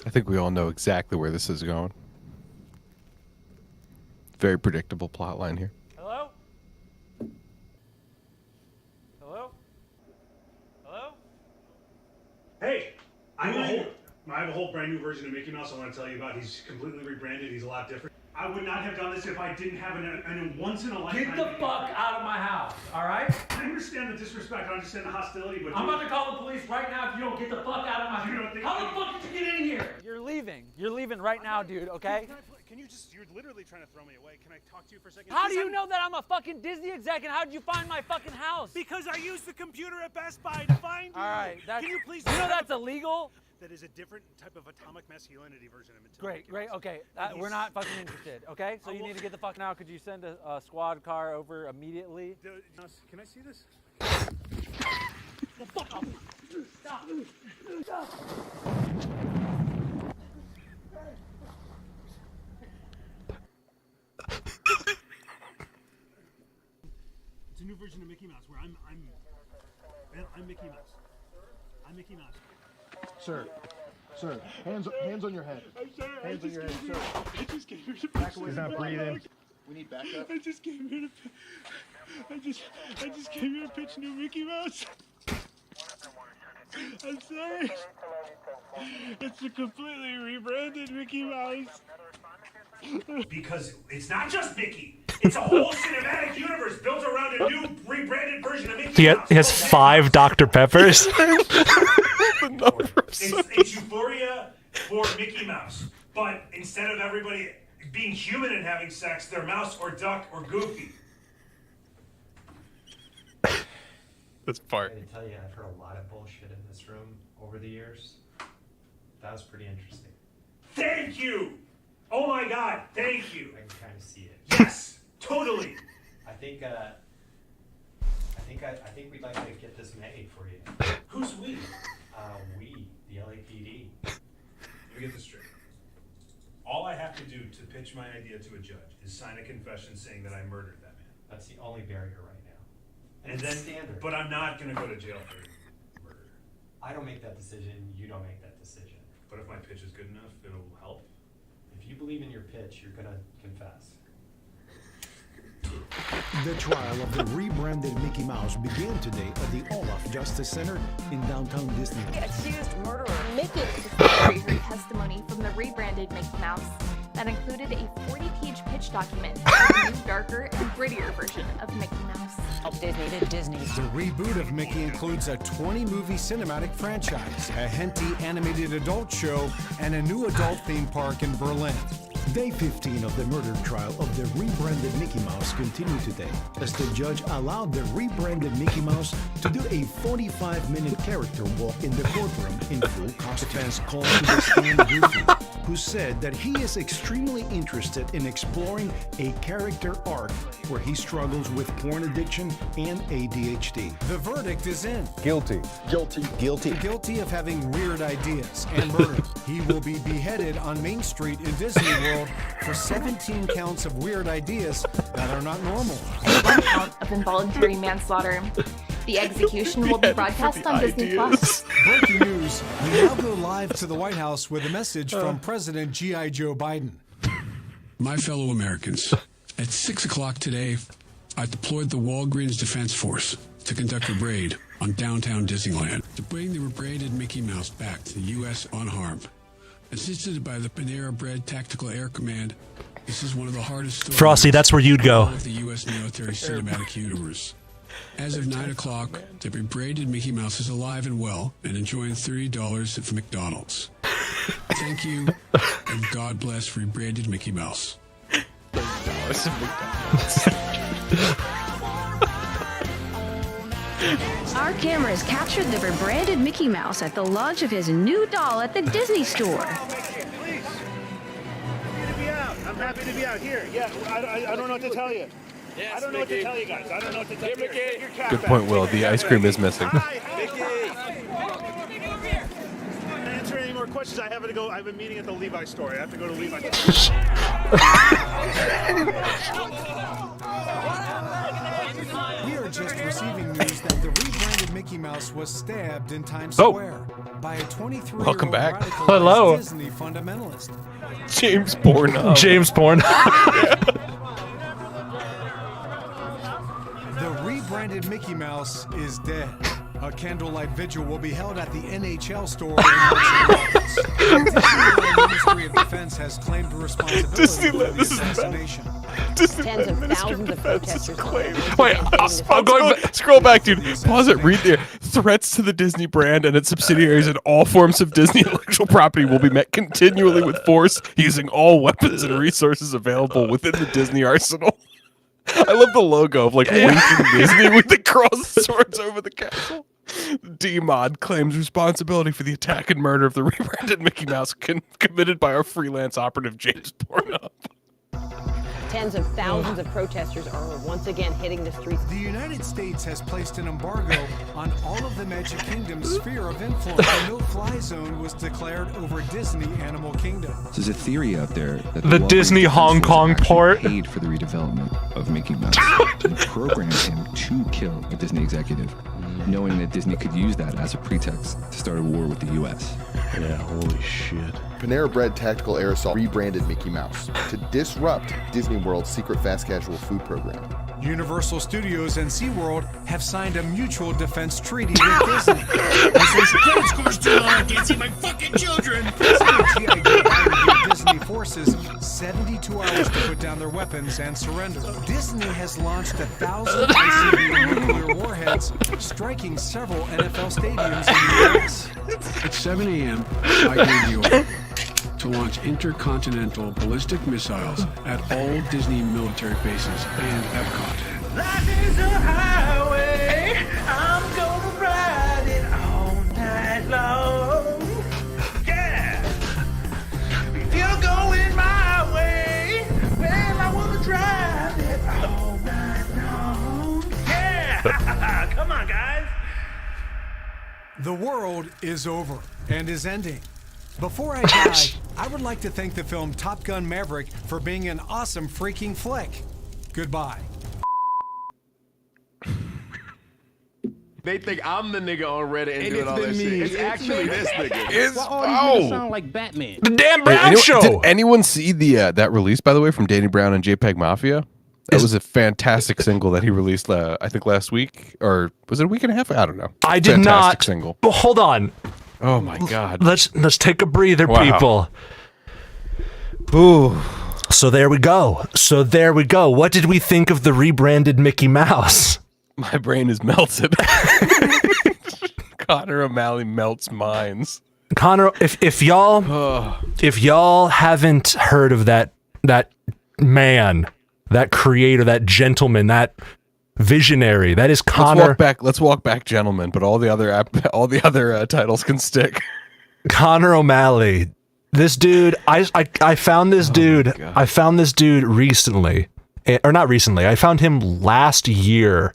I think we all know exactly where this is going. Very predictable plot line here. Hello? Hello? Hello? Hey, I have a whole brand new version of Mickey Mouse I want to tell you about. He's completely rebranded. He's a lot different. I would not have done this if I didn't have an once-in-a-lifetime... Get the fuck out of my house, alright? I understand the disrespect. I understand the hostility, but... I'm about to call the police right now if you don't get the fuck out of my house. How the fuck did you get in here? You're leaving. You're leaving right now, dude, okay? Can you just... You're literally trying to throw me away. Can I talk to you for a second? How do you know that I'm a fucking Disney exec, and how did you find my fucking house? Because I used the computer at Best Buy to find you. All right, Can you please... You know that's illegal? That is a different type of atomic masculinity version of it. Great, okay. We're not fucking interested, okay? So you need to get the fuck now. Could you send a squad car over immediately? Can I see this? The fuck off. Stop. Stop. It's a new version of Mickey Mouse where I'm Mickey Mouse. I'm Mickey Mouse. Sir, hands on your head. I'm sorry. Hands on your head, sir. I just came here to Back away. He's not breathing. We need backup. I just came here to pitch new Mickey Mouse. I'm sorry. It's a completely rebranded Mickey Mouse. Because it's not just Mickey. It's a whole cinematic universe built around a new rebranded version of Mickey Mouse. He has 5 Dr. Peppers. It's Euphoria for Mickey Mouse. But instead of everybody being human and having sex, they're mouse or duck or goofy. This part. I can tell you, I've heard a lot of bullshit in this room over the years. That was pretty interesting. Thank you! Oh my God, thank you! I can kind of see it. Yes, totally. I think we'd like to get this made for you. Who's we? We, the LAPD. Let me get this straight. All I have to do to pitch my idea to a judge is sign a confession saying that I murdered that man. That's the only barrier right now. And then, standard. but I'm not gonna go to jail for murder. I don't make that decision. You don't make that decision. But if my pitch is good enough, it'll help. If you believe in your pitch, you're gonna confess. The trial of the rebranded Mickey Mouse began today at the Olaf Justice Center in downtown Disney. The accused murderer Mickey heard testimony from the rebranded Mickey Mouse that included a 40-page pitch document for a new, darker, and grittier version of Mickey Mouse. Disney. The reboot of Mickey includes a 20-movie cinematic franchise, a Henty animated adult show, and a new adult theme park in Berlin. Day 15 of the murder trial of the rebranded Mickey Mouse continued today as the judge allowed the rebranded Mickey Mouse to do a 45-minute character walk in the courtroom in full costume. Defense called to the stand Goofy, who said that he is extremely interested in exploring a character arc where he struggles with porn addiction and ADHD. The verdict is in. Guilty. Guilty of having weird ideas and murder. He will be beheaded on Main Street in Disney World for 17 counts of weird ideas that are not normal. And 1 count of involuntary manslaughter. The execution will be broadcast on Disney Plus. Breaking news, we now go live to the White House with a message from President G.I. Joe Biden. My fellow Americans, at 6 o'clock today, I deployed the Walgreens Defense Force to conduct a raid on downtown Disneyland to bring the rebranded Mickey Mouse back to the U.S. unharmed. Assisted by the Panera Bread Tactical Air Command, this is one of the hardest stories Frosty, that's where you'd go. of the U.S. military cinematic universe. As of 9 o'clock, the rebranded Mickey Mouse is alive and well and enjoying $30 at McDonald's. Thank you, and God bless rebranded Mickey Mouse. Our cameras captured the rebranded Mickey Mouse at the launch of his new doll at the Disney store. I'm happy to be out here. Yeah, I don't know what to tell you. Yes, I don't know what to tell you guys. I don't know what to tell you. Mickey. Good point, Will. The ice cream is missing. Answer any more questions? I have to go. I have a meeting at the Levi store. I have to go to Levi. We are just receiving news that the rebranded Mickey Mouse was stabbed in Times Oh. Square by a 23-year-old Welcome back. radicalized Hello. Disney fundamentalist. James Pornhub. James Porn. The rebranded Mickey Mouse is dead. A candlelight vigil will be held at the NHL store in Los Angeles. The Disneyland Ministry of Defense has claimed responsibility for Disneyland, the this is bad. assassination. Tens of thousands of protesters. Wait, I'm going back. Scroll back, dude. Pause it. Read there. Threats to the Disney brand and its subsidiaries and all forms of Disney intellectual property will be met continually with force, using all weapons and resources available within the Disney arsenal. I love the logo of like winking Disney with the cross swords over the castle. D-Mod claims responsibility for the attack and murder of the rebranded Mickey Mouse committed by our freelance operative James Pornhub. Tens of thousands of protesters are once again hitting the streets. The United States has placed an embargo on all of the Magic Kingdom's sphere of influence. A no-fly zone was declared over Disney Animal Kingdom. There's a theory out there that The Disney Hong Kong port. paid for the redevelopment of Mickey Mouse and programmed him to kill a Disney executive, knowing that Disney could use that as a pretext to start a war with the U.S. Yeah, holy shit. Panera Bread Tactical Aerosol rebranded Mickey Mouse to disrupt Disney World's secret fast casual food program. Universal Studios and SeaWorld have signed a mutual defense treaty with Disney. Credit score's too low, I can't see my fucking children. President G.I. Joe Biden gave Disney forces 72 hours to put down their weapons and surrender. Disney has launched 1,000 ICBM nuclear warheads, striking several NFL stadiums in the U.S. At 7 a.m., I gave the order to launch intercontinental ballistic missiles at all Disney military bases and Epcot. Life is a highway. I'm gonna ride it all night long. Yeah. If you're going my way, well, I wanna drive it all night long. Yeah. Come on, guys. The world is over and is ending. Before I die, I would like to thank the film Top Gun Maverick for being an awesome freaking flick. Goodbye. They think I'm the nigga on Reddit and doing all that shit. It's actually this nigga. It's Why all these niggas sound like Batman? The damn Hey, Brown Show. Did anyone see the that release, by the way, from Danny Brown and JPEG Mafia? That was a fantastic single that he released, I think, last week, or was it a week and a half? I don't know. I did fantastic not. Single. Well, hold on. Oh my God. Let's take a breather, Wow. people. Ooh. So there we go. What did we think of the rebranded Mickey Mouse? My brain is melted. Connor O'Malley melts minds. Connor, if y'all haven't heard of that man, that creator, that gentleman, that visionary, that is Connor. Let's walk back, gentlemen. But all the other titles can stick. Connor O'Malley, this dude. I found this dude. I found this dude recently, or not recently. I found him last year,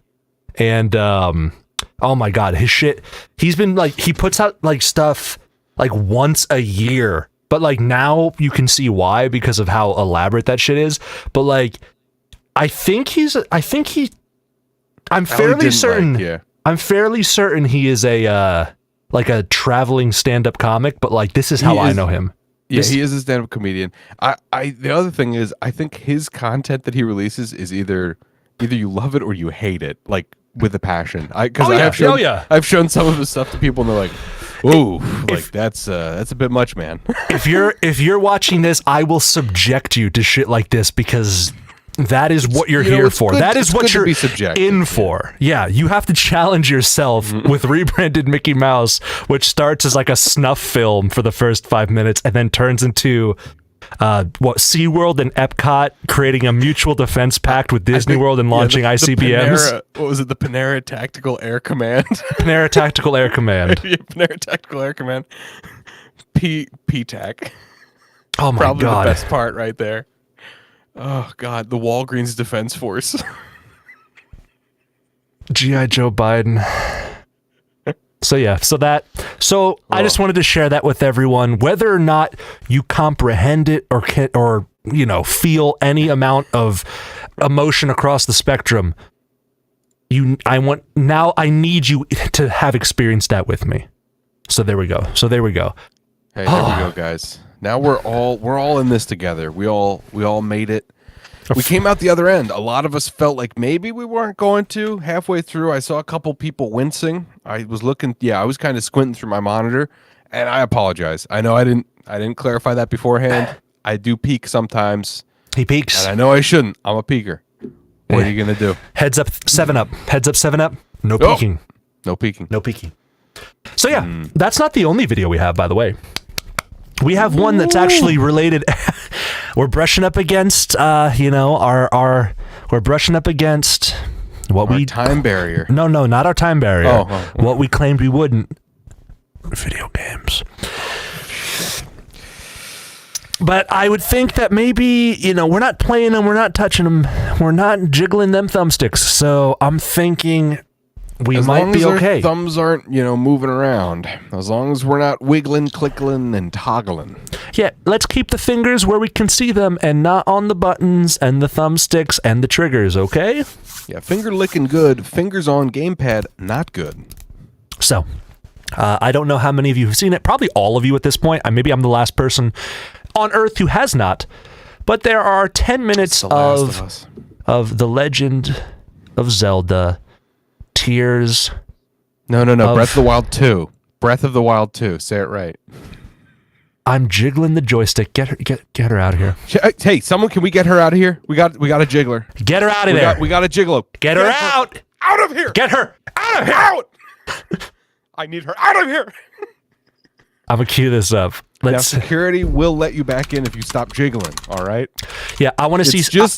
and oh my God, his shit. He's been like, he puts out like stuff like once a year, but like now you can see why, because of how elaborate that shit is. But like, I'm fairly certain. I'm fairly certain he is a like a traveling stand-up comic, but like this is how I know him. Yeah, he is a stand-up comedian. The other thing is, I think his content that he releases is either you love it or you hate it, like with a passion. I've shown some of his stuff to people and they're like, "Ooh, that's a bit much, man." if you're watching this, I will subject you to shit like this, because that is what you're here for. Good, that is what you're in for. for. Yeah, you have to challenge yourself with rebranded Mickey Mouse, which starts as like a snuff film for the first 5 minutes and then turns into SeaWorld and Epcot creating a mutual defense pact with Disney World and launching ICBMs. What was it? The Panera Tactical Air Command. Panera Tactical Air Command. Yeah, Panera Tactical Air Command. PTAC. Oh my Probably God. the best part right there. Oh God, the Walgreens Defense Force. G.I. Joe Biden. So I just wanted to share that with everyone, whether or not you comprehend it or feel any amount of emotion across the spectrum. I need you to have experienced that with me. So there we go. Hey, there we go, guys. Now we're all in this together. We all made it. We came out the other end. A lot of us felt like maybe we weren't going to. Halfway through, I saw a couple people wincing. I was kind of squinting through my monitor, and I apologize. I know I didn't clarify that beforehand. I do peek sometimes. He peeks. And I know I shouldn't. I'm a peeker. What are you going to do? Heads up, 7-Up. Heads up, 7-Up. No peeking. No peeking. No peeking. So yeah, that's not the only video we have, by the way. We have one that's actually related. We're brushing up against, we're brushing up against our time barrier. No, not our time barrier. Oh. What we claimed we wouldn't. Video games. But I would think that maybe, we're not playing them, we're not touching them, we're not jiggling them thumbsticks. So I'm thinking we might be okay. Our thumbs aren't, moving around. As long as we're not wiggling, clickling, and toggling. Yeah, let's keep the fingers where we can see them and not on the buttons and the thumbsticks and the triggers, okay? Yeah, finger licking good, fingers on gamepad, not good. So, I don't know how many of you have seen it. Probably all of you at this point. Maybe I'm the last person on Earth who has not. But there are 10 minutes of The Legend of Zelda Tears. No. Breath of the Wild 2. Breath of the Wild 2. Say it right. I'm jiggling the joystick. Get her out of here. Hey, someone, can we get her out of here? We got a jiggler. Get her out of there. We got a jiggler. Get her out. Out of here. Get her out of here. Out. I need her out of here. I'm gonna cue this up. Now, security will let you back in if you stop jiggling. All right. Yeah, I want to see.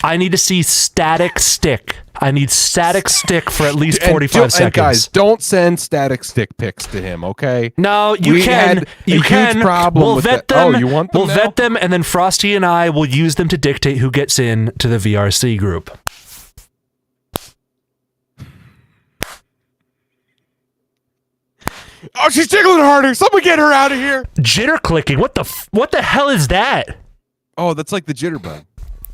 I need to see static stick. I need static stick for at least 45 seconds. And guys, don't send static stick pics to him. Okay. No, you can. You can. Huge problem we'll with vet that. them. Oh, you want them We'll vet them, and then Frosty and I will use them to dictate who gets in to the VRC group. Oh, she's jiggling harder. Someone get her out of here. Jitter clicking. What the hell is that? Oh, that's like the jitterbug.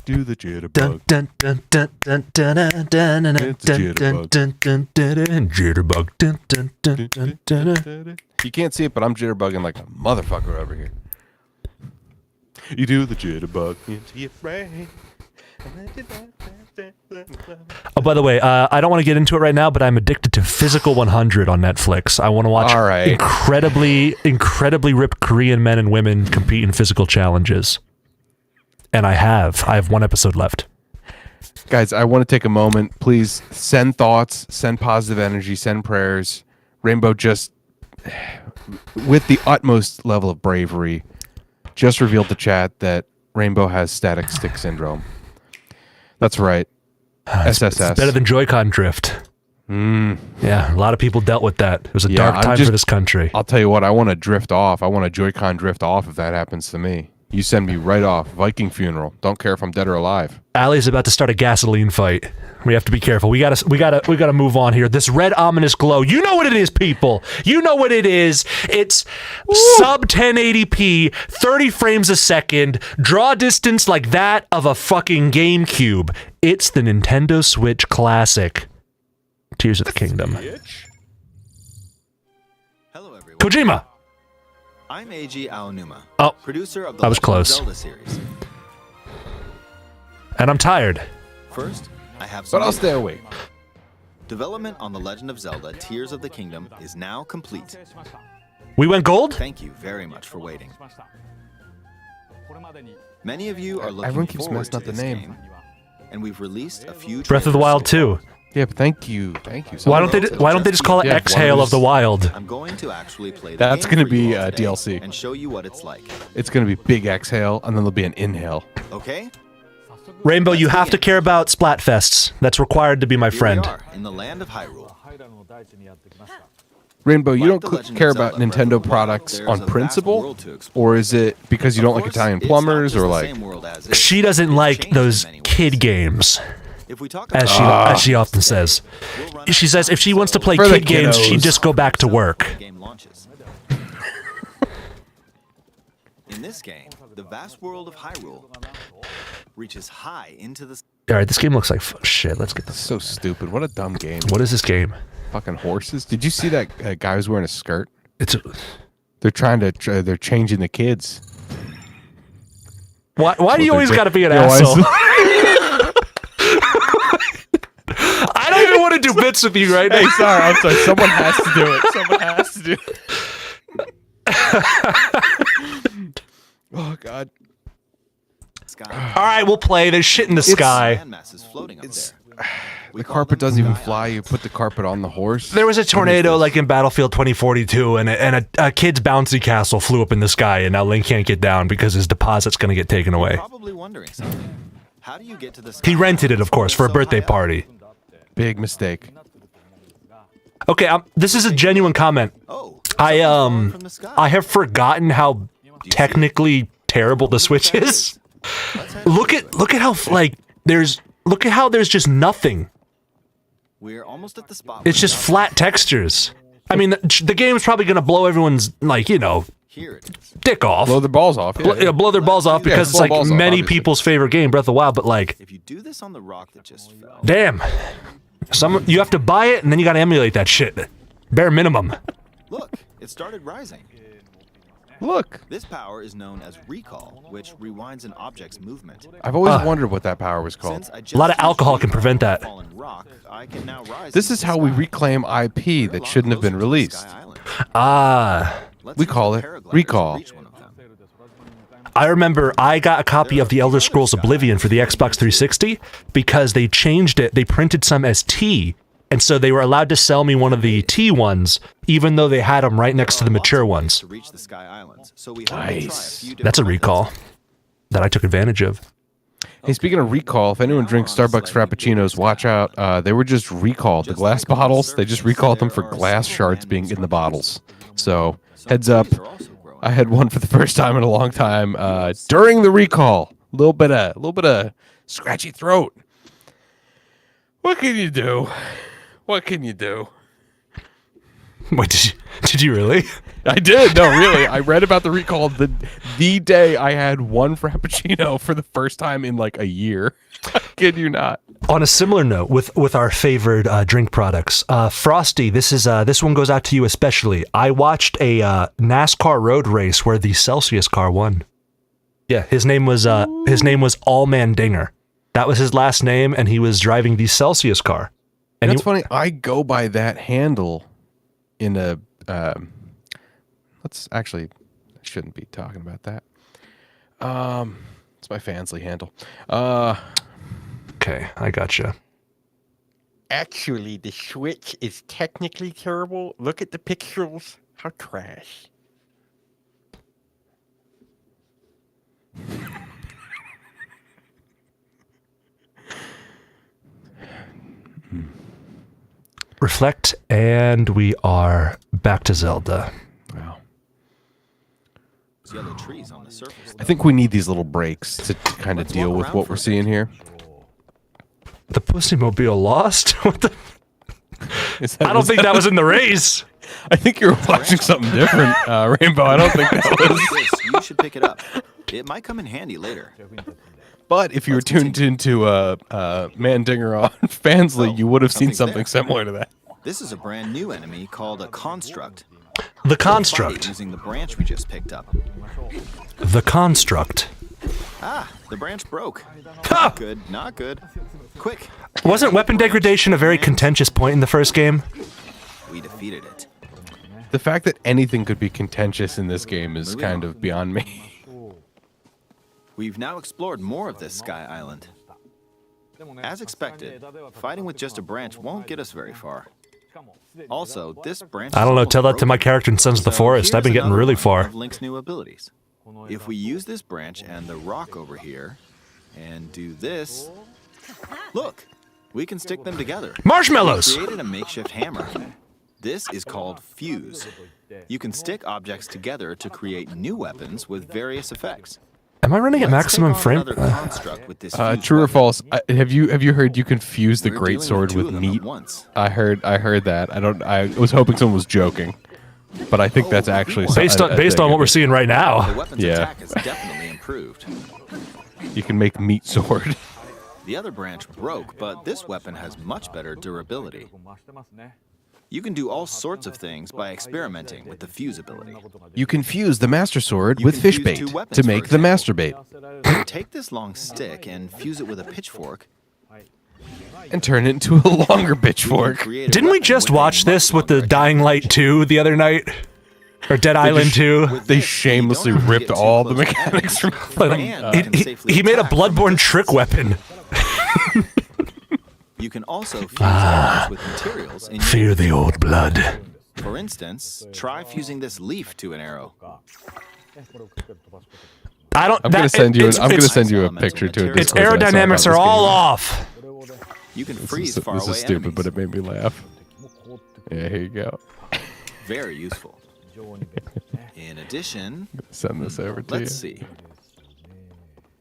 Do the jitterbug. Dun dun dun dun dun dun dun dun dun dun dun dun jitterbug. Dun dun dun dun dun. You can't see it, but I'm jitterbugging like a motherfucker over here. You do the jitterbug into your brain. Oh, by the way, I don't want to get into it right now, but I'm addicted to Physical 100 on Netflix. I want to watch incredibly ripped Korean men and women compete in physical challenges. And I have one episode left. Guys, I want to take a moment. Please send thoughts, send positive energy, send prayers. Rainbow just, with the utmost level of bravery, just revealed to chat that Rainbow has static stick syndrome. That's right. SSS. It's better than Joy-Con drift. Yeah, a lot of people dealt with that. It was a dark time for this country. I'll tell you what, I want to drift off. I want to Joy-Con drift off if that happens to me. You send me right off. Viking funeral. Don't care if I'm dead or alive. Allie's about to start a gasoline fight. We have to be careful. We gotta move on here. This red ominous glow. You know what it is, people. You know what it is. It's sub 1080p, 30 frames a second, draw distance like that of a fucking GameCube. It's the Nintendo Switch Classic. Tears of the Kingdom. Hello, everyone. Kojima. I'm Eiji Aonuma, producer of the I was Legend of close. Zelda series. And I'm tired. First, I have some But I'll news. stay awake. Development on The Legend of Zelda Tears of the Kingdom is now complete. We went gold? Thank you very much for waiting. Many of you are looking Everyone keeps forward messing to up the this name. game, and we've released a few Breath of the Wild 2. Yeah, but thank you. Why don't they just call it Exhale of the Wild? I'm going to actually play the That's game going to for you be all today DLC. and show you what it's like. It's going to be big exhale, and then there'll be an inhale. Okay? Rainbow, you have to care about Splatfests. That's required to be my friend. Here we are in the land of Hyrule. Rainbow, you Like don't The Legend care of about Zelda, Breath of Nintendo the Wild, products there's a on vast principle? world to explore. Or is it because you don't like Italian plumbers, or like... She doesn't like those kid games. As she often says. She says if she wants to play For the kid games, she'd kiddos. just go back to work. In this game, the vast world of Hyrule reaches high into the... All right, this game looks like shit. Let's get this. So stupid. What a dumb game. What is this game? Fucking horses. Did you see that guy who's wearing a skirt? They're trying to. They're changing the kids. Why do you always got to be an asshole? I don't even want to do bits with you right now. Hey, sorry. I'm sorry. Someone has to do it. Someone has to do it. Oh God. All right, we'll play. There's shit in the sky. The carpet doesn't even fly. You put the carpet on the horse. There was a tornado like in Battlefield 2042, and a kid's bouncy castle flew up in the sky, and now Link can't get down because his deposit's going to get taken away. Probably wondering something. How do you get to the He rented it, of course, for a birthday party. Big mistake. Okay, this is a genuine comment. I have forgotten how technically terrible the Switch is. Look at how there's just nothing. We're almost at the spot. It's just flat textures. I mean, the game's probably gonna blow everyone's dick off. Blow their balls off. Blow their balls off because it's like many people's favorite game, Breath of the Wild. But like, if you do this on the rock that just fell. Damn, you have to buy it and then you gotta emulate that shit. Bare minimum. Look, it started rising. Look. This power is known as recall, which rewinds an object's movement. I've always wondered what that power was called. A lot of alcohol can prevent that. This is how we reclaim IP that shouldn't have been released. We call it recall. I remember I got a copy of The Elder Scrolls Oblivion for the Xbox 360 because they changed it. They printed some as T, and so they were allowed to sell me one of the T ones, even though they had them right next to the mature ones. Nice. That's a recall that I took advantage of. Hey, speaking of recall, if anyone drinks Starbucks Frappuccinos, watch out. They were just recalled. The glass bottles, they just recalled them for glass shards being in the bottles. So, heads up. I had one for the first time in a long time during the recall. A little bit of scratchy throat. What can you do? What can you do? What did you really? I did. No, really. I read about the recall the day I had one Frappuccino for the first time in like a year. I kid you not. On a similar note, with our favored drink products, Frosty, this one goes out to you especially. I watched a NASCAR road race where the Celsius car won. Yeah, his name was Allman Dinger. That was his last name, and he was driving the Celsius car. And that's funny. I go by that handle in a. Let's actually. I shouldn't be talking about that. It's my Fansly handle. Okay, I gotcha. Actually, the Switch is technically terrible. Look at the pixels. How trash. Reflect, and we are back to Zelda. Wow. Yellow trees on the surface. I think we need these little breaks to kind of deal with what we're seeing here. The Pussymobile lost? What the? I don't think that was in the race. I think you're watching something different, Rainbow. I don't think that was. You should pick it up. It might come in handy later. But if you were tuned into Mandinger on Fansly, you would have seen something similar to that. This is a brand new enemy called a construct. The construct. Using the branch we just picked up. The construct. Ah, the branch broke. Not good, not good. Quick. Wasn't weapon degradation a very contentious point in the first game? We defeated it. The fact that anything could be contentious in this game is kind of beyond me. We've now explored more of this Sky Island. As expected, fighting with just a branch won't get us very far. Also, this branch. I don't know. Tell that to my character in Sons of the Forest. I've been getting really far. Of Link's new abilities. If we use this branch and the rock over here, and do this, look, we can stick them together. Marshmallows. We created a makeshift hammer. This is called fuse. You can stick objects together to create new weapons with various effects. Am I running at maximum frame? True or false? Have you heard you can fuse the greatsword with meat? I heard that. I was hoping someone was joking, but I think that's actually based on what we're seeing right now. The weapon's attack has definitely improved. You can make meat sword. The other branch broke, but this weapon has much better durability. You can do all sorts of things by experimenting with the fuse ability. You can fuse the Master Sword with fish bait to make the Master Bait. Take this long stick and fuse it with a pitchfork. And turn it into a longer pitchfork. Didn't we just watch this with the Dying Light 2 the other night? Or Dead Island 2? They shamelessly ripped all the mechanics from he made a bloodborne trick weapon. You can also fuse arrows with materials in Fear the old blood. For instance, try fusing this leaf to an arrow. I'm gonna send you a picture to it. Its aerodynamics are all off. You can freeze far away This is stupid, enemies. but it made me laugh. Yeah, here you go. Very useful. In addition, Send this over to you. let's see.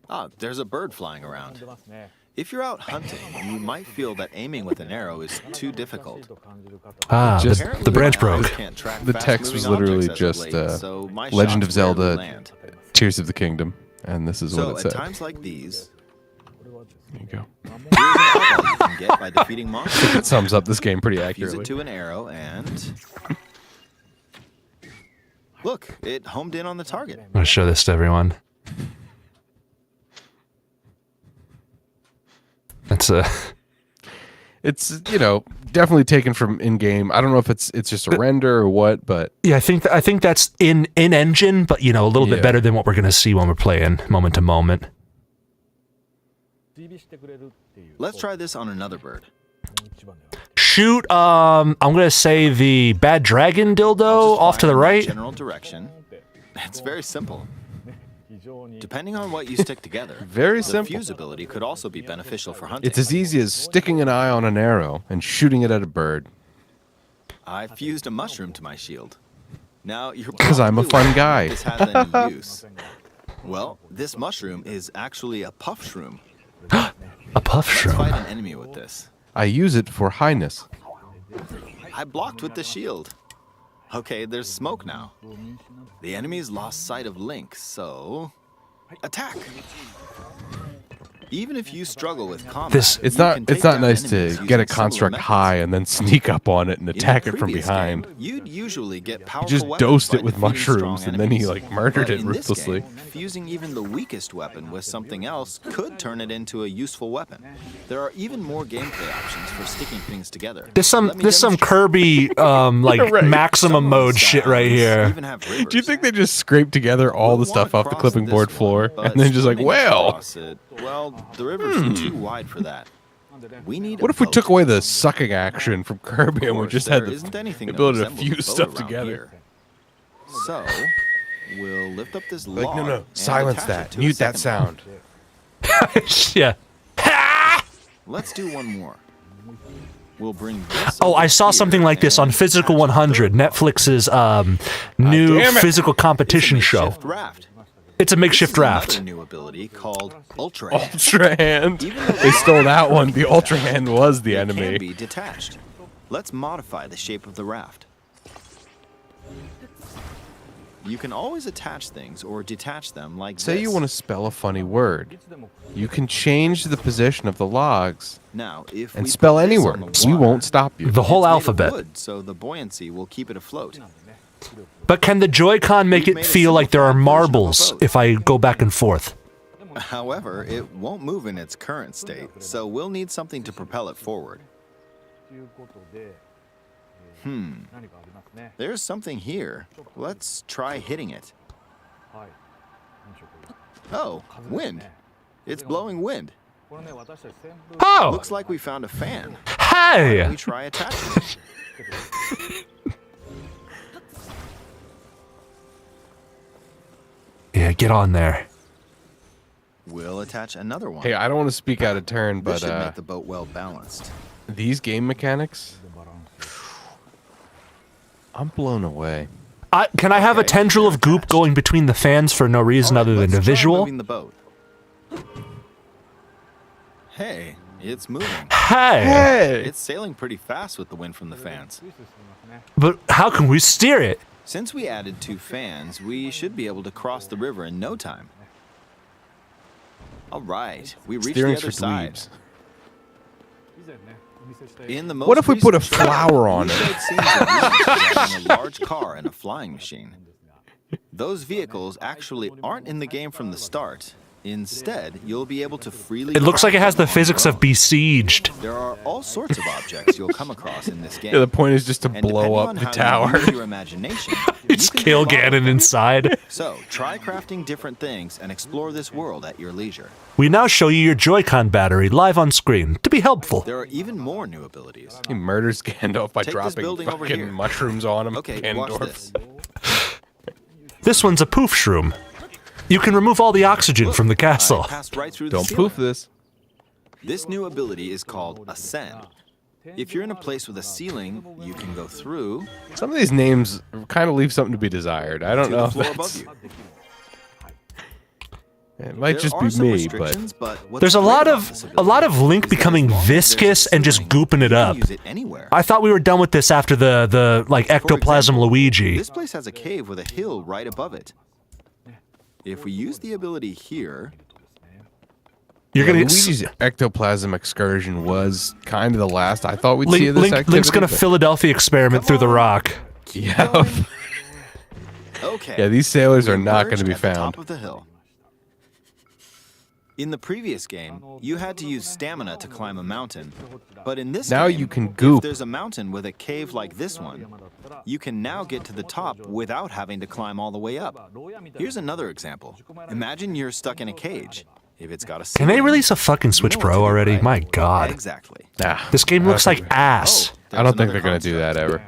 Ah, there's a bird flying around. If you're out hunting, you might feel that aiming with an arrow is too difficult. Just the branch broke. The text was literally just Legend of Zelda, Tears of the Kingdom, and this is So what it at said. times like these, There you go. here's an eyeball you can get by defeating monsters. It sums up this game pretty Fuse accurately. it to an arrow and look, it homed in on the target. I'm gonna show this to everyone. That's It's definitely taken from in-game. I don't know if it's just a render or what, but yeah, I think that's in engine, but a little bit better than what we're gonna see when we're playing moment to moment. Let's try this on another bird. Shoot, I'm gonna say the bad dragon dildo off to the right. General direction. It's very simple. Depending on what you stick together, Very the simple. fuse ability could also be beneficial for hunting. it's as easy as sticking an eye on an arrow and shooting it at a bird. I fused a mushroom to my shield. Now you're 'Cause I'm a probably fun guy. wondering if this has any use. Well, this mushroom is actually a puff shroom. A puff Let's shroom. fight an enemy with this. I use it for highness. I blocked with the shield. Okay, there's smoke now. The enemy's lost sight of Link, so attack. Even if you struggle with combat, It's you not can take it's not down nice enemies to using get a similar construct methods. high and then sneak up on it and In the attack it from previous behind. game, you'd usually get powerful He just weapons dosed by it with defeating strong mushrooms and then he enemies. murdered But it in this ruthlessly. game, fusing even the weakest weapon with something else could turn it into a useful weapon. There are even more gameplay options for sticking things together. There's some Kirby Right. maximum mode shit right here. Do you think they just scraped together all the stuff off the clipping board floor and then just like, well, Well, the river's too wide for that. We need what a if we boat. took away the sucking action from Kirby and we Of just course, had there isn't anything the that ability to resembles a fuse boat stuff around together? here. So, we'll lift up this Like, log. no, and silence attach that. it to a Mute that second sound. Yeah. Let's do one more. We'll bring this. Oh, over I saw here something like this on and Physical 100, Netflix's new damn it. physical competition show. makeshift raft. It's a This makeshift is another raft. new ability called Ultra. Ultra Hand. They stole that one. The Ultra Hand was the It can enemy. be detached. Let's modify the shape of the raft. You can always attach things or detach them like Say this. you want to spell a funny word. You can change the position of the logs Now, if and we spell put this any on word. the We water, won't stop you. The whole it's made of alphabet. wood, so the buoyancy will keep it afloat. But can the Joy-Con make We've it made a feel like there are simplified version of a marbles boat. if I go back and forth? However, it won't move in its current state, so we'll need something to propel it forward. There's something here. Let's try hitting it. Oh, wind. It's blowing wind. Oh! Looks like we found a fan. Hey! Why don't we try attaching it? Yeah, get on there. We'll attach another one. Hey, I don't want to speak out of turn, This but should make the boat well balanced. these game mechanics, I'm blown away. Can I have a tendril of goop going between the fans for no reason other than Let's a try visual? moving the boat. Hey, it's moving. Hey! It's sailing pretty fast with the wind from the fans. But how can we steer it? Since we added 2 fans, we should be able to cross the river in no time. All right, we reached the Steering's other for side. dweebs. In the most What if we put a recent trailer, flower on we it? showed scenes of humans driving a large car and a flying machine. Those vehicles actually aren't in the game from the start. Instead, you'll be able to freely. It looks like it has the craft them on physics your of own. Besieged. There are all sorts of objects you'll come across in this game. Yeah, the point is just to And blow depending up on the how you tower. use your imagination, It's Kilgannon inside. So, try crafting different things and explore this world at your leisure. We now show you your Joy-Con battery live on screen to be helpful. There are even more new abilities. He murders Gandalf by Take this dropping building over fucking here. mushrooms on him. Okay, Gandalf. watch this. This one's a poof shroom. You can remove all the oxygen from the castle. Passed right through the Don't ceiling. poof this. This new ability is called Ascend. If you're in a place with a ceiling, you can go through Some of these names kind of leave something to be desired. I don't to know the if floor above that's... you. It might There just are be some me, but... restrictions, but what's There's a great lot about of this a ability lot of Link is that becoming as long as there's viscous a and just ceiling, gooping it you up. can use it anywhere. I thought we were done with this after the like ectoplasm Luigi. This place has a cave with a hill right above it. If we use the ability here, You're gonna get Luigi's ectoplasm excursion was kind of the last I thought we'd see of this activity. Link's gonna but- Philadelphia experiment through the rock. Yeah. okay. Yeah, these sailors are we not going emerged to be at the found. top of the hill. In the previous game, you had to use stamina to climb a mountain, but in this Now game, you can if goop. there's a mountain with a cave like this one, you can now get to the top without having to climb all the way up. Here's another example. Imagine you're stuck in a cage. If it's got a Can they ceiling, release a fucking Switch you know what Pro to do, already? right? My God. Exactly. Nah, This game looks like ass. I don't think they're going to do that ever.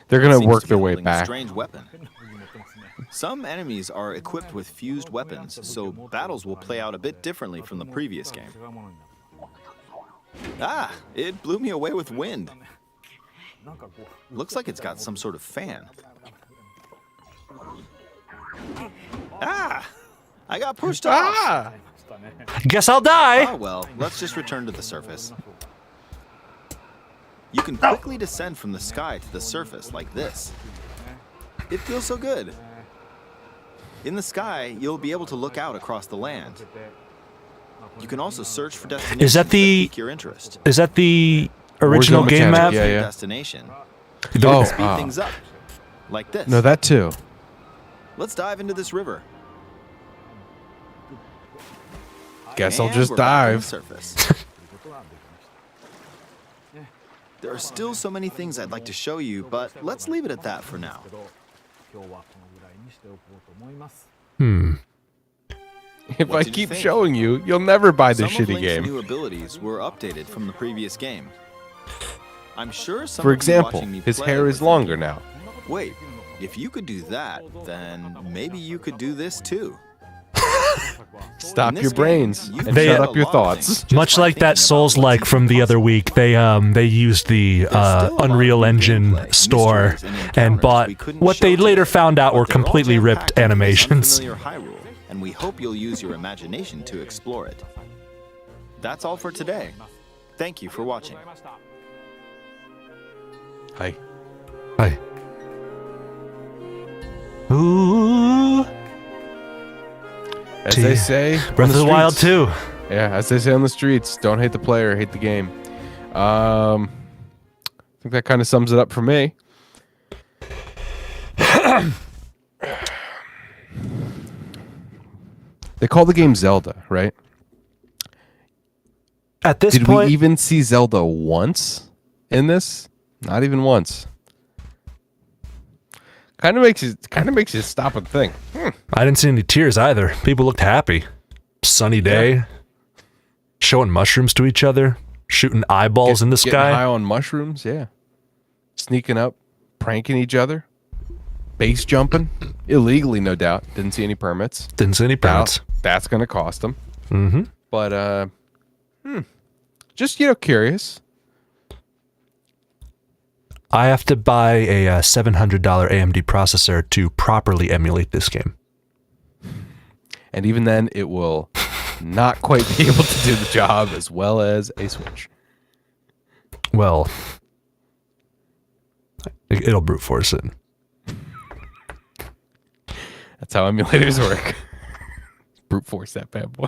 They're going to Seems work be their way holding a back. Strange weapon. Some enemies are equipped with fused weapons, so battles will play out a bit differently from the previous game. Ah, it blew me away with wind. Looks like it's got some sort of fan. Ah, I got pushed off. Guess I'll die. Oh well, let's just return to the surface. You can quickly descend from the sky to the surface like this. It feels so good. In the sky, you'll be able to look out across the land. You can also search for destinations Is that the pique your interest. Is that the original game map? Yeah, yeah. Destination. Oh, Speed things up, like this. No, that too. Let's dive into this river. Guess I'll And just we're back on the dive. surface. There are still so many things I'd like to show you, but let's leave it at that for now. If What I did you keep think? showing you, you'll never buy this Some of shitty Link's game. new abilities were updated from the previous game. I'm sure some For of you example, watching me his play hair were is longer now. thinking, wait, if you could do that, then maybe you could do this too. Stop In this your game, brains you and can shut do up a your lot of thoughts. things. Much like that Souls-like from the other week, they used the Unreal Engine store and bought what they later found out were completely ripped animations. Unfamiliar Hyrule, and we hope you'll use your imagination to explore it. That's all for today. Thank you for watching. Hi. Hi. Ooh. As they say, Breath on of the Wild streets. 2. Yeah, as they say on the streets, don't hate the player, hate the game. I think that kind of sums it up for me. They call the game Zelda, right? At this Did point, we even see Zelda once in this? Not even once. Kind of makes you stop and think. I didn't see any tears either. People looked happy. Sunny day. Showing mushrooms to each other. Shooting eyeballs in the Getting sky. high on mushrooms, yeah. Sneaking up, pranking each other. Base jumping. Illegally, no doubt. Didn't see any permits. Didn't see any permits. That's going to cost them. Mm-hmm. But, just, curious. I have to buy a $700 AMD processor to properly emulate this game. And even then, it will not quite be able to do the job as well as a Switch. Well, it'll brute force it. That's how emulators work. Brute force that bad boy.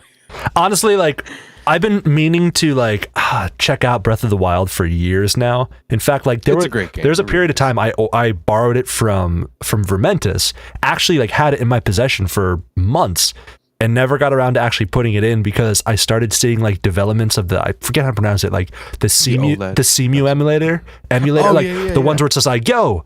Honestly, like, I've been meaning to like check out Breath of the Wild for years now. In fact, like It's a great game. There's a period of time I borrowed it from Vermentis. Actually, like had it in my possession for months, and never got around to actually putting it in because I started seeing like developments of I forget how to pronounce it, like the CMU emulator, the ones where it's just like, yo,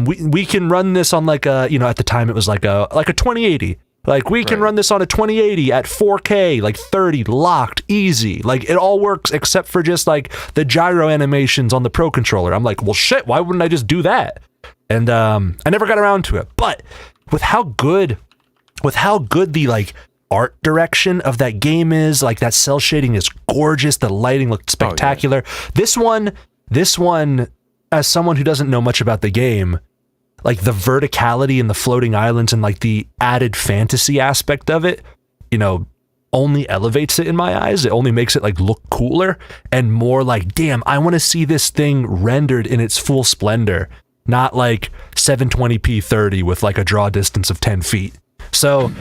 we can run this on like a, at the time it was like a 2080. Like, we can run this on a 2080 at 4K, like 30, locked, easy. Like, it all works except for just, like, the gyro animations on the Pro Controller. I'm like, well, shit, why wouldn't I just do that? And I never got around to it. But with how good the, like, art direction of that game is, like, that cell shading is gorgeous, the lighting looked spectacular. This one, as someone who doesn't know much about the game, like the verticality and the floating islands and like the added fantasy aspect of it, only elevates it in my eyes. It only makes it like look cooler and more like, damn, I want to see this thing rendered in its full splendor, not like 720p 30 with like a draw distance of 10 feet. So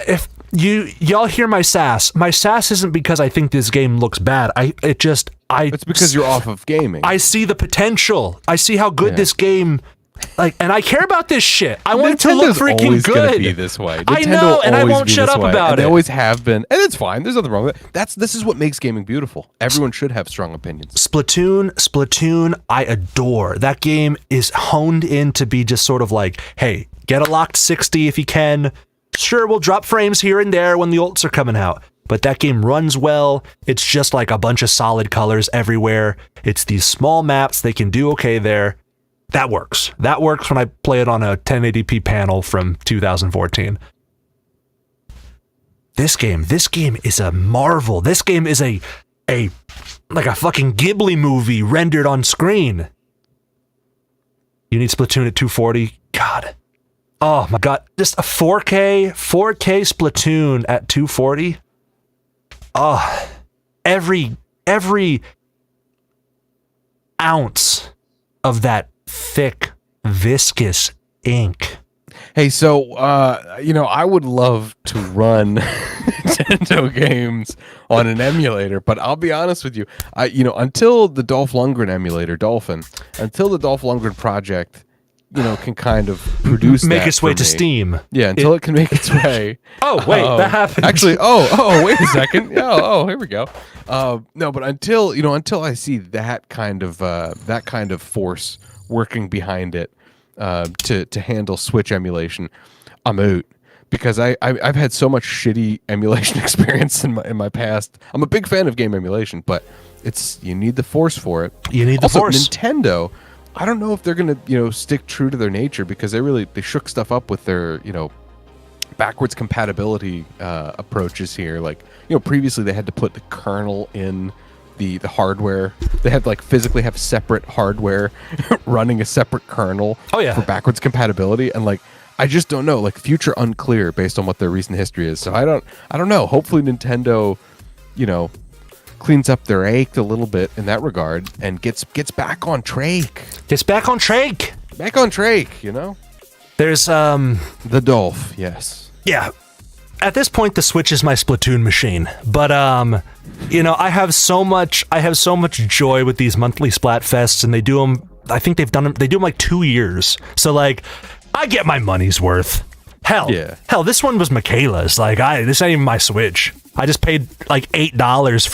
if y'all hear my sass isn't because I think this game looks bad. It's because you're off of gaming. I see the potential. I see how good this game, like, and I care about this shit. I want it to look freaking always good. Gonna be this way. I know, and I won't shut up about it. They always have been, and it's fine. There's nothing wrong with it. This is what makes gaming beautiful. Everyone should have strong opinions. Splatoon, I adore. That game is honed in to be just sort of like, hey, get a locked 60 if you can. Sure, we'll drop frames here and there when the ults are coming out, but that game runs well. It's just like a bunch of solid colors everywhere. It's these small maps. They can do okay there. That works. That works when I play it on a 1080p panel from 2014. This game is a marvel. This game is a like a fucking Ghibli movie rendered on screen. You need Splatoon at 240? God. Oh my God. Just a 4K Splatoon at 240? Oh, every ounce of that thick, viscous ink. Hey, so I would love to run Nintendo games on an emulator, but I'll be honest with you, until the Dolph Lundgren emulator, until the Dolph Lundgren project, can kind of produce make that its way for to me. Steam. Yeah, until it can make its way. Oh wait, that happened. Actually, wait a second. Here we go. No, but until I see that kind of force working behind it to handle Switch emulation, I'm out. Because I've had so much shitty emulation experience in my past. I'm a big fan of game emulation, but you need the force for it. You need the force. Nintendo, I don't know if they're gonna stick true to their nature, because they shook stuff up with their backwards compatibility approaches here. Like previously they had to put the kernel in the hardware. They had to physically have separate hardware running a separate kernel for backwards compatibility, and I just don't know. Future unclear based on what their recent history is. So I don't know. Hopefully Nintendo, cleans up their act a little bit in that regard and gets back on track. Back on track, There's the Dolph, yes. Yeah. At this point the Switch is my Splatoon machine. But I have so much joy with these monthly Splatfests, and they do them, I think they do them like 2 years. So I get my money's worth. Hell, this one was Michaela's. This ain't even my Switch. I just paid $8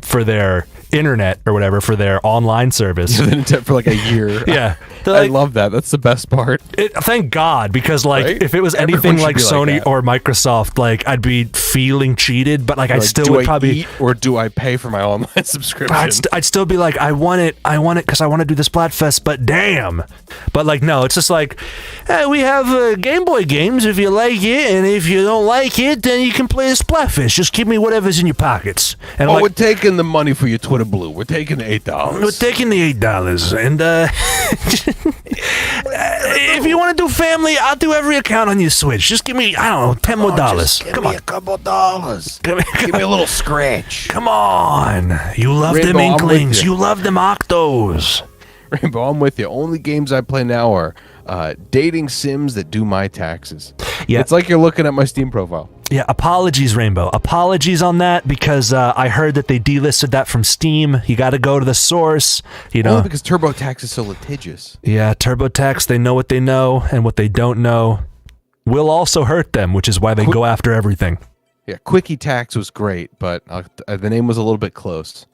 for their internet or whatever, for their online service for a year. Yeah, I love that. That's the best part. Thank God, because Right? if it was Everyone anything should like be like Sony that. or Microsoft, I'd be feeling cheated. But I still do would I probably eat, or do I pay for my online subscription? I'd still be like, I want it because I want to do the Splatfest, but damn. But no, it's just hey, we have Game Boy games if you like it, and if you don't like it, then you can play the Splatfest. Just give me whatever's in your pockets. And we're taking the money for your Twitter Blue. We're taking the $8. We're taking the $8, and if you want to do family, I'll do every account on your Switch. Just give me, I don't know, $10 more. Come on, a couple dollars. Give me a little scratch. Come on, you love Rainbow, them I'm with Inklings. you. You love them Octos. Rainbow, I'm with you. Only games I play now are dating sims that do my taxes. Yeah. It's like you're looking at my Steam profile. Yeah, apologies, Rainbow. Apologies on that because I heard that they delisted that from Steam. You got to go to the source. You know, Only because TurboTax is so litigious. Yeah, TurboTax. They know what they know, and what they don't know will also hurt them, which is why they go after everything. Yeah, Quickie Tax was great, but the name was a little bit close.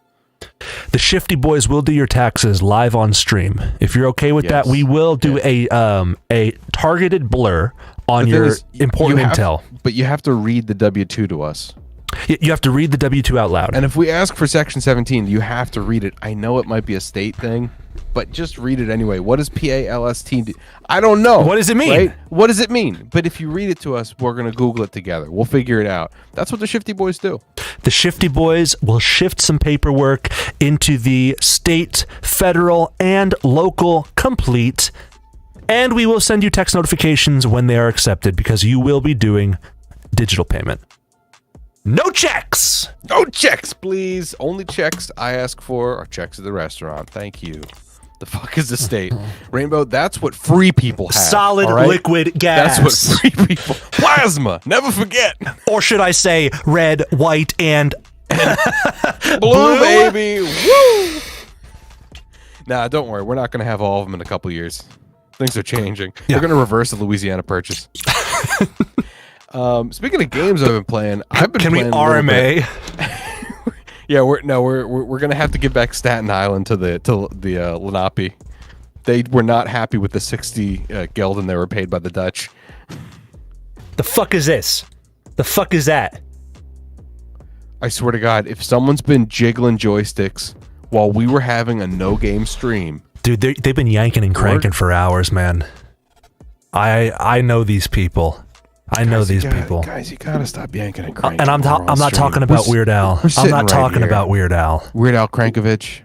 The Shifty Boys will do your taxes live on stream. If you're okay with that, we will do a targeted blur on your important intel. But you have to read the W-2 to us. You have to read the W-2 out loud. And if we ask for Section 17, you have to read it. I know it might be a state thing, but just read it anyway. What does PALST do? I don't know. What does it mean? Right? What does it mean? But if you read it to us, we're going to Google it together. We'll figure it out. That's what the Shifty Boys do. The Shifty Boys will shift some paperwork into the state, federal, and local complete, and we will send you text notifications when they are accepted because you will be doing digital payment. No checks! No checks, please. Only checks I ask for are checks at the restaurant. Thank you. The fuck is the state? Rainbow, that's what free people have. Solid liquid gas. That's what free people... Plasma! Never forget! Or should I say red, white, and... Blue, baby! Woo! Nah, don't worry. We're not going to have all of them in a couple years. Things are changing. Yeah. We're going to reverse the Louisiana Purchase. Speaking of games I've been playing, I've been playing RMA? Yeah, we're gonna have to give back Staten Island to the Lenape. They were not happy with the 60 Gelden they were paid by the Dutch. The fuck is this? The fuck is that? I swear to God, if someone's been jiggling joysticks while we were having a no-game stream, dude, they've been yanking and cranking for hours, man. I know these people. I know these people. Guys, you gotta stop yanking and cranking. And I'm not talking about Weird Al. I'm not talking about Weird Al. Weird Al Crankovich.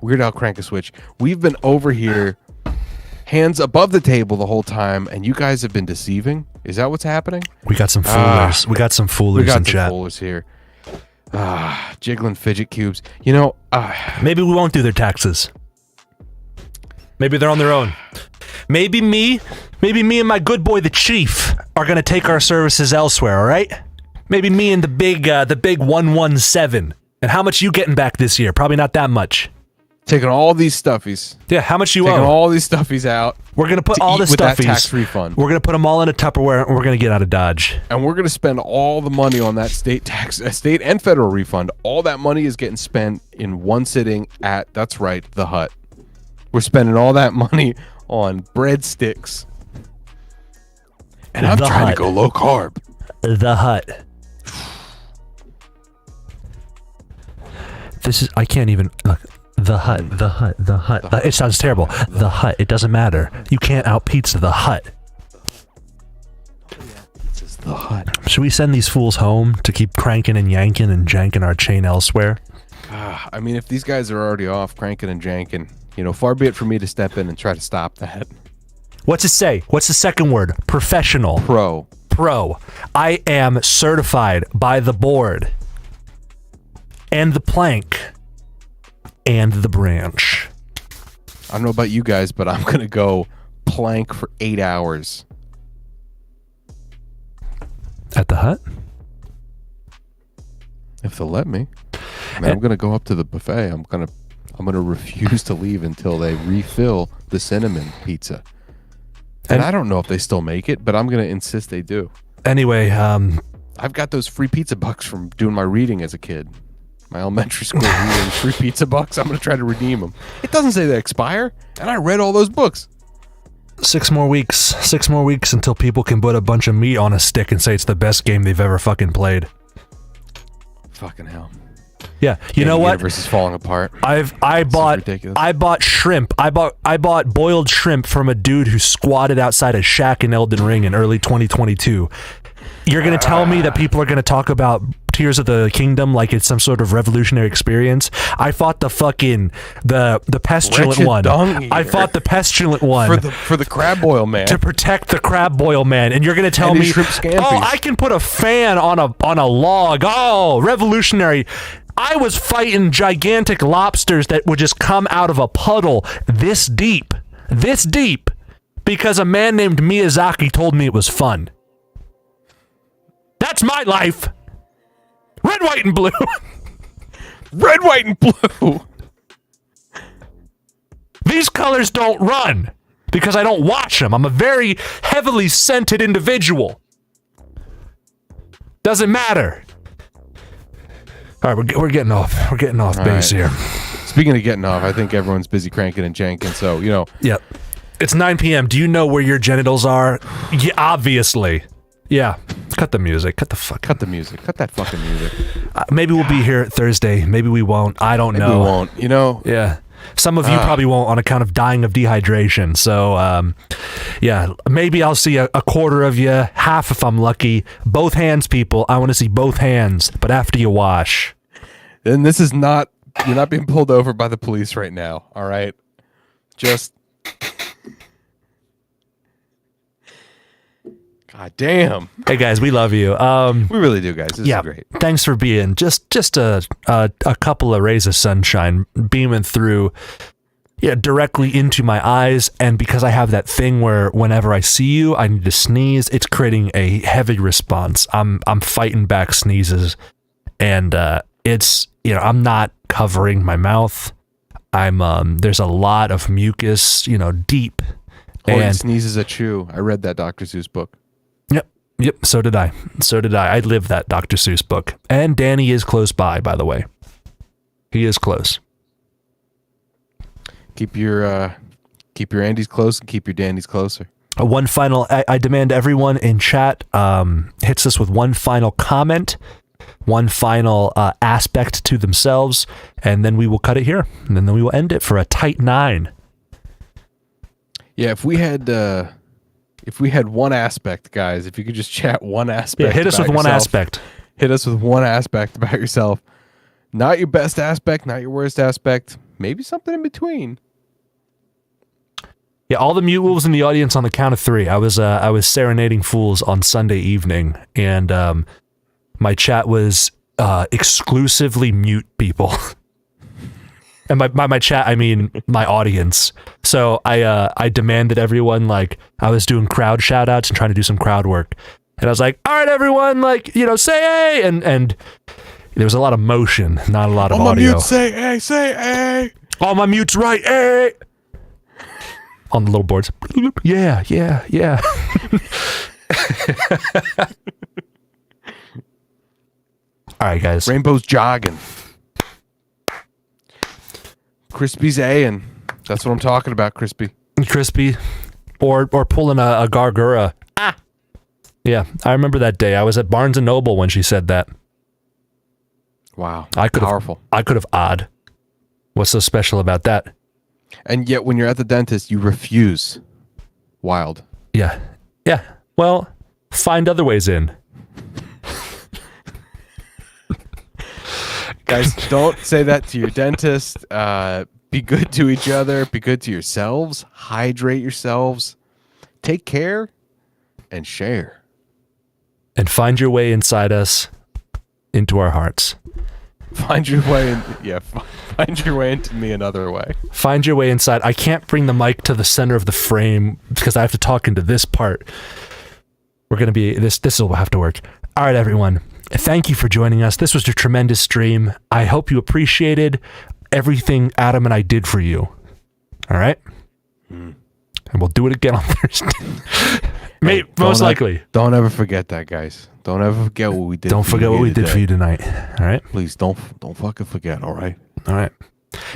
Weird Al Crankoswitch. We've been over here, hands above the table the whole time, and you guys have been deceiving. Is that what's happening? We got some foolers. We got some foolers in chat. We got some foolers here. Jiggling fidget cubes. You know, maybe we won't do their taxes. Maybe they're on their own. Maybe me and my good boy, the Chief, are going to take our services elsewhere, all right? Maybe me and the big 117. And how much you getting back this year? Probably not that much. Taking all these stuffies. Yeah, how much you owe? Taking all these stuffies out. We're going to put all the with that stuffies. tax refund. We're going to put them all in a Tupperware, and we're going to get out of Dodge. And we're going to spend all the money on that state and federal refund. All that money is getting spent in one sitting at, that's right, the Hut. We're spending all that money on breadsticks. And I'm trying to go low carb. The Hut. This is, I can't even, look. The Hut. It sounds terrible. The Hut. It doesn't matter. You can't out pizza the Hut. It's the Hut. Should we send these fools home to keep cranking and yanking and janking our chain elsewhere? I mean, if these guys are already off cranking and janking, you know, far be it for me to step in and try to stop that. What's it say? What's the second word? Professional. Pro. I am certified by the board. And the plank. And the branch. I don't know about you guys, but I'm going to go plank for 8 hours. At the Hut? If they'll let me. I mean, I'm going to go up to the buffet. I'm going to refuse to leave until they refill the cinnamon pizza. And I don't know if they still make it, but I'm going to insist they do. Anyway, I've got those free pizza bucks from doing my reading as a kid. My elementary school reading, free pizza bucks. I'm going to try to redeem them. It doesn't say they expire, and I read all those books. 6 more weeks. 6 more weeks until people can put a bunch of meat on a stick and say it's the best game they've ever fucking played. Fucking hell. Yeah, you know what? The universe is falling apart. I bought shrimp. I bought boiled shrimp from a dude who squatted outside a shack in Elden Ring in early 2022. You're going to tell me that people are going to talk about Tears of the Kingdom like it's some sort of revolutionary experience? I fought the fucking the pestilent Wretched one. dung I eater. fought the pestilent one for the crab boil man to protect the crab boil man, and you're going to tell And me, his shrimp scampies. oh, I can put a fan on a log. Oh, revolutionary. I was fighting gigantic lobsters that would just come out of a puddle this deep, because a man named Miyazaki told me it was fun. That's my life. Red, white, and blue. Red, white, and blue. These colors don't run because I don't wash them. I'm a very heavily scented individual. Doesn't matter. All right, we're getting off. We're getting off base here. Speaking of getting off, I think everyone's busy cranking and janking. So Yep. It's 9 p.m. Do you know where your genitals are? Yeah, obviously. Yeah. Cut the music. Cut the music. Cut that fucking music. Maybe we'll be here Thursday. Maybe we won't. I don't know. Maybe we won't. Yeah. Some of you probably won't on account of dying of dehydration. So, yeah, maybe I'll see a quarter of you, half if I'm lucky. Both hands, people. I want to see both hands, but after you wash. And this is not, you're not being pulled over by the police right now, all right? Just. God damn. Hey, guys, we love you. We really do, guys. This is great. Thanks for being just a couple of rays of sunshine beaming through, directly into my eyes. And because I have that thing where whenever I see you, I need to sneeze, it's creating a heavy response. I'm fighting back sneezes, and it's I'm not covering my mouth. There's a lot of mucus, deep. And sneezes at you. I read that Dr. Seuss book. Yep, so did I. I lived that Dr. Seuss book. And Danny is close by the way. He is close. Keep your Andys close and keep your Dandies closer. One final, I demand everyone in chat hits us with one final comment, one final aspect to themselves, and then we will cut it here. And then we will end it for a tight 9. Yeah, if we had one aspect, guys, if you could just chat one aspect. Yeah, hit us with one aspect. Hit us with one aspect about yourself. Not your best aspect, not your worst aspect. Maybe something in between. Yeah, all the mute wolves in the audience on the count of 3. I was serenading fools on Sunday evening, and my chat was exclusively mute people. And by my chat, I mean my audience. So I demanded everyone, I was doing crowd shout outs and trying to do some crowd work. And I was like, all right, everyone, say hey. And there was a lot of motion, not a lot of all audio. My mutes say hey. All my mutes right, hey. On the little boards. Yeah. All right, guys. Rainbow's jogging. Crispy's A-ing. That's what I'm talking about, Crispy. Crispy. Or pulling a gargura. Ah! Yeah, I remember that day. I was at Barnes & Noble when she said that. Wow. Powerful. I could have odd. What's so special about that? And yet when you're at the dentist, you refuse. Wild. Yeah. Yeah. Well, find other ways in. Guys, don't say that to your dentist. Be good to each other. Be good to yourselves. Hydrate yourselves. Take care and share. And find your way inside us into our hearts. Find your way find your way into me another way. Find your way inside. I can't bring the mic to the center of the frame because I have to talk into this part. We're going to be this will have to work. All right, everyone. Thank you for joining us. This was a tremendous stream. I hope you appreciated everything Adam and I did for you. All right? And we'll do it again on Thursday. Most likely. Don't ever forget that, guys. Don't ever forget what we did. Don't forget what we did for you tonight. All right? Please don't fucking forget, all right? All right.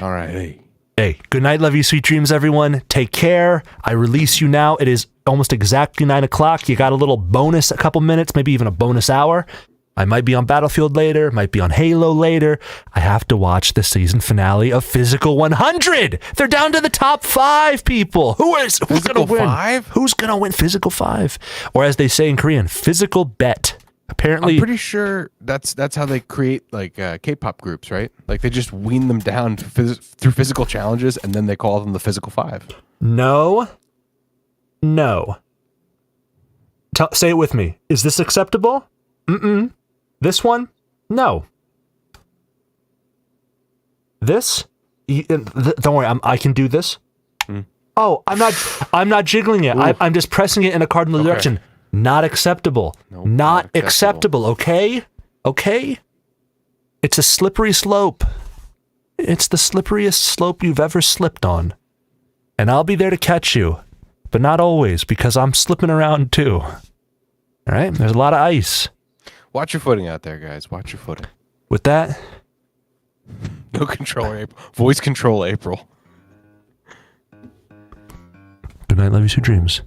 All right. Hey, good night. Love you. Sweet dreams, everyone. Take care. I release you now. It is almost exactly 9 o'clock. You got a little bonus, a couple minutes, maybe even a bonus hour. I might be on Battlefield later, might be on Halo later. I have to watch the season finale of Physical 100. They're down to the top 5 people. Who's going to win? 5? Who's going to win Physical 5? Or as they say in Korean, Physical Bet. Apparently, I'm pretty sure that's how they create K-pop groups, right? Like they just wean them down through physical challenges, and then they call them the Physical 5. No. Say it with me. Is this acceptable? Mm-mm. This one? No. This? Don't worry, I can do this. Oh, I'm not jiggling it. I'm just pressing it in a cardinal direction. Not acceptable. Nope, not acceptable, okay? Okay? It's a slippery slope. It's the slipperiest slope you've ever slipped on. And I'll be there to catch you. But not always, because I'm slipping around too. Alright? There's a lot of ice. Watch your footing out there, guys. Watch your footing. With that... No control, April. Voice control, April. Good night, love you, sweet dreams.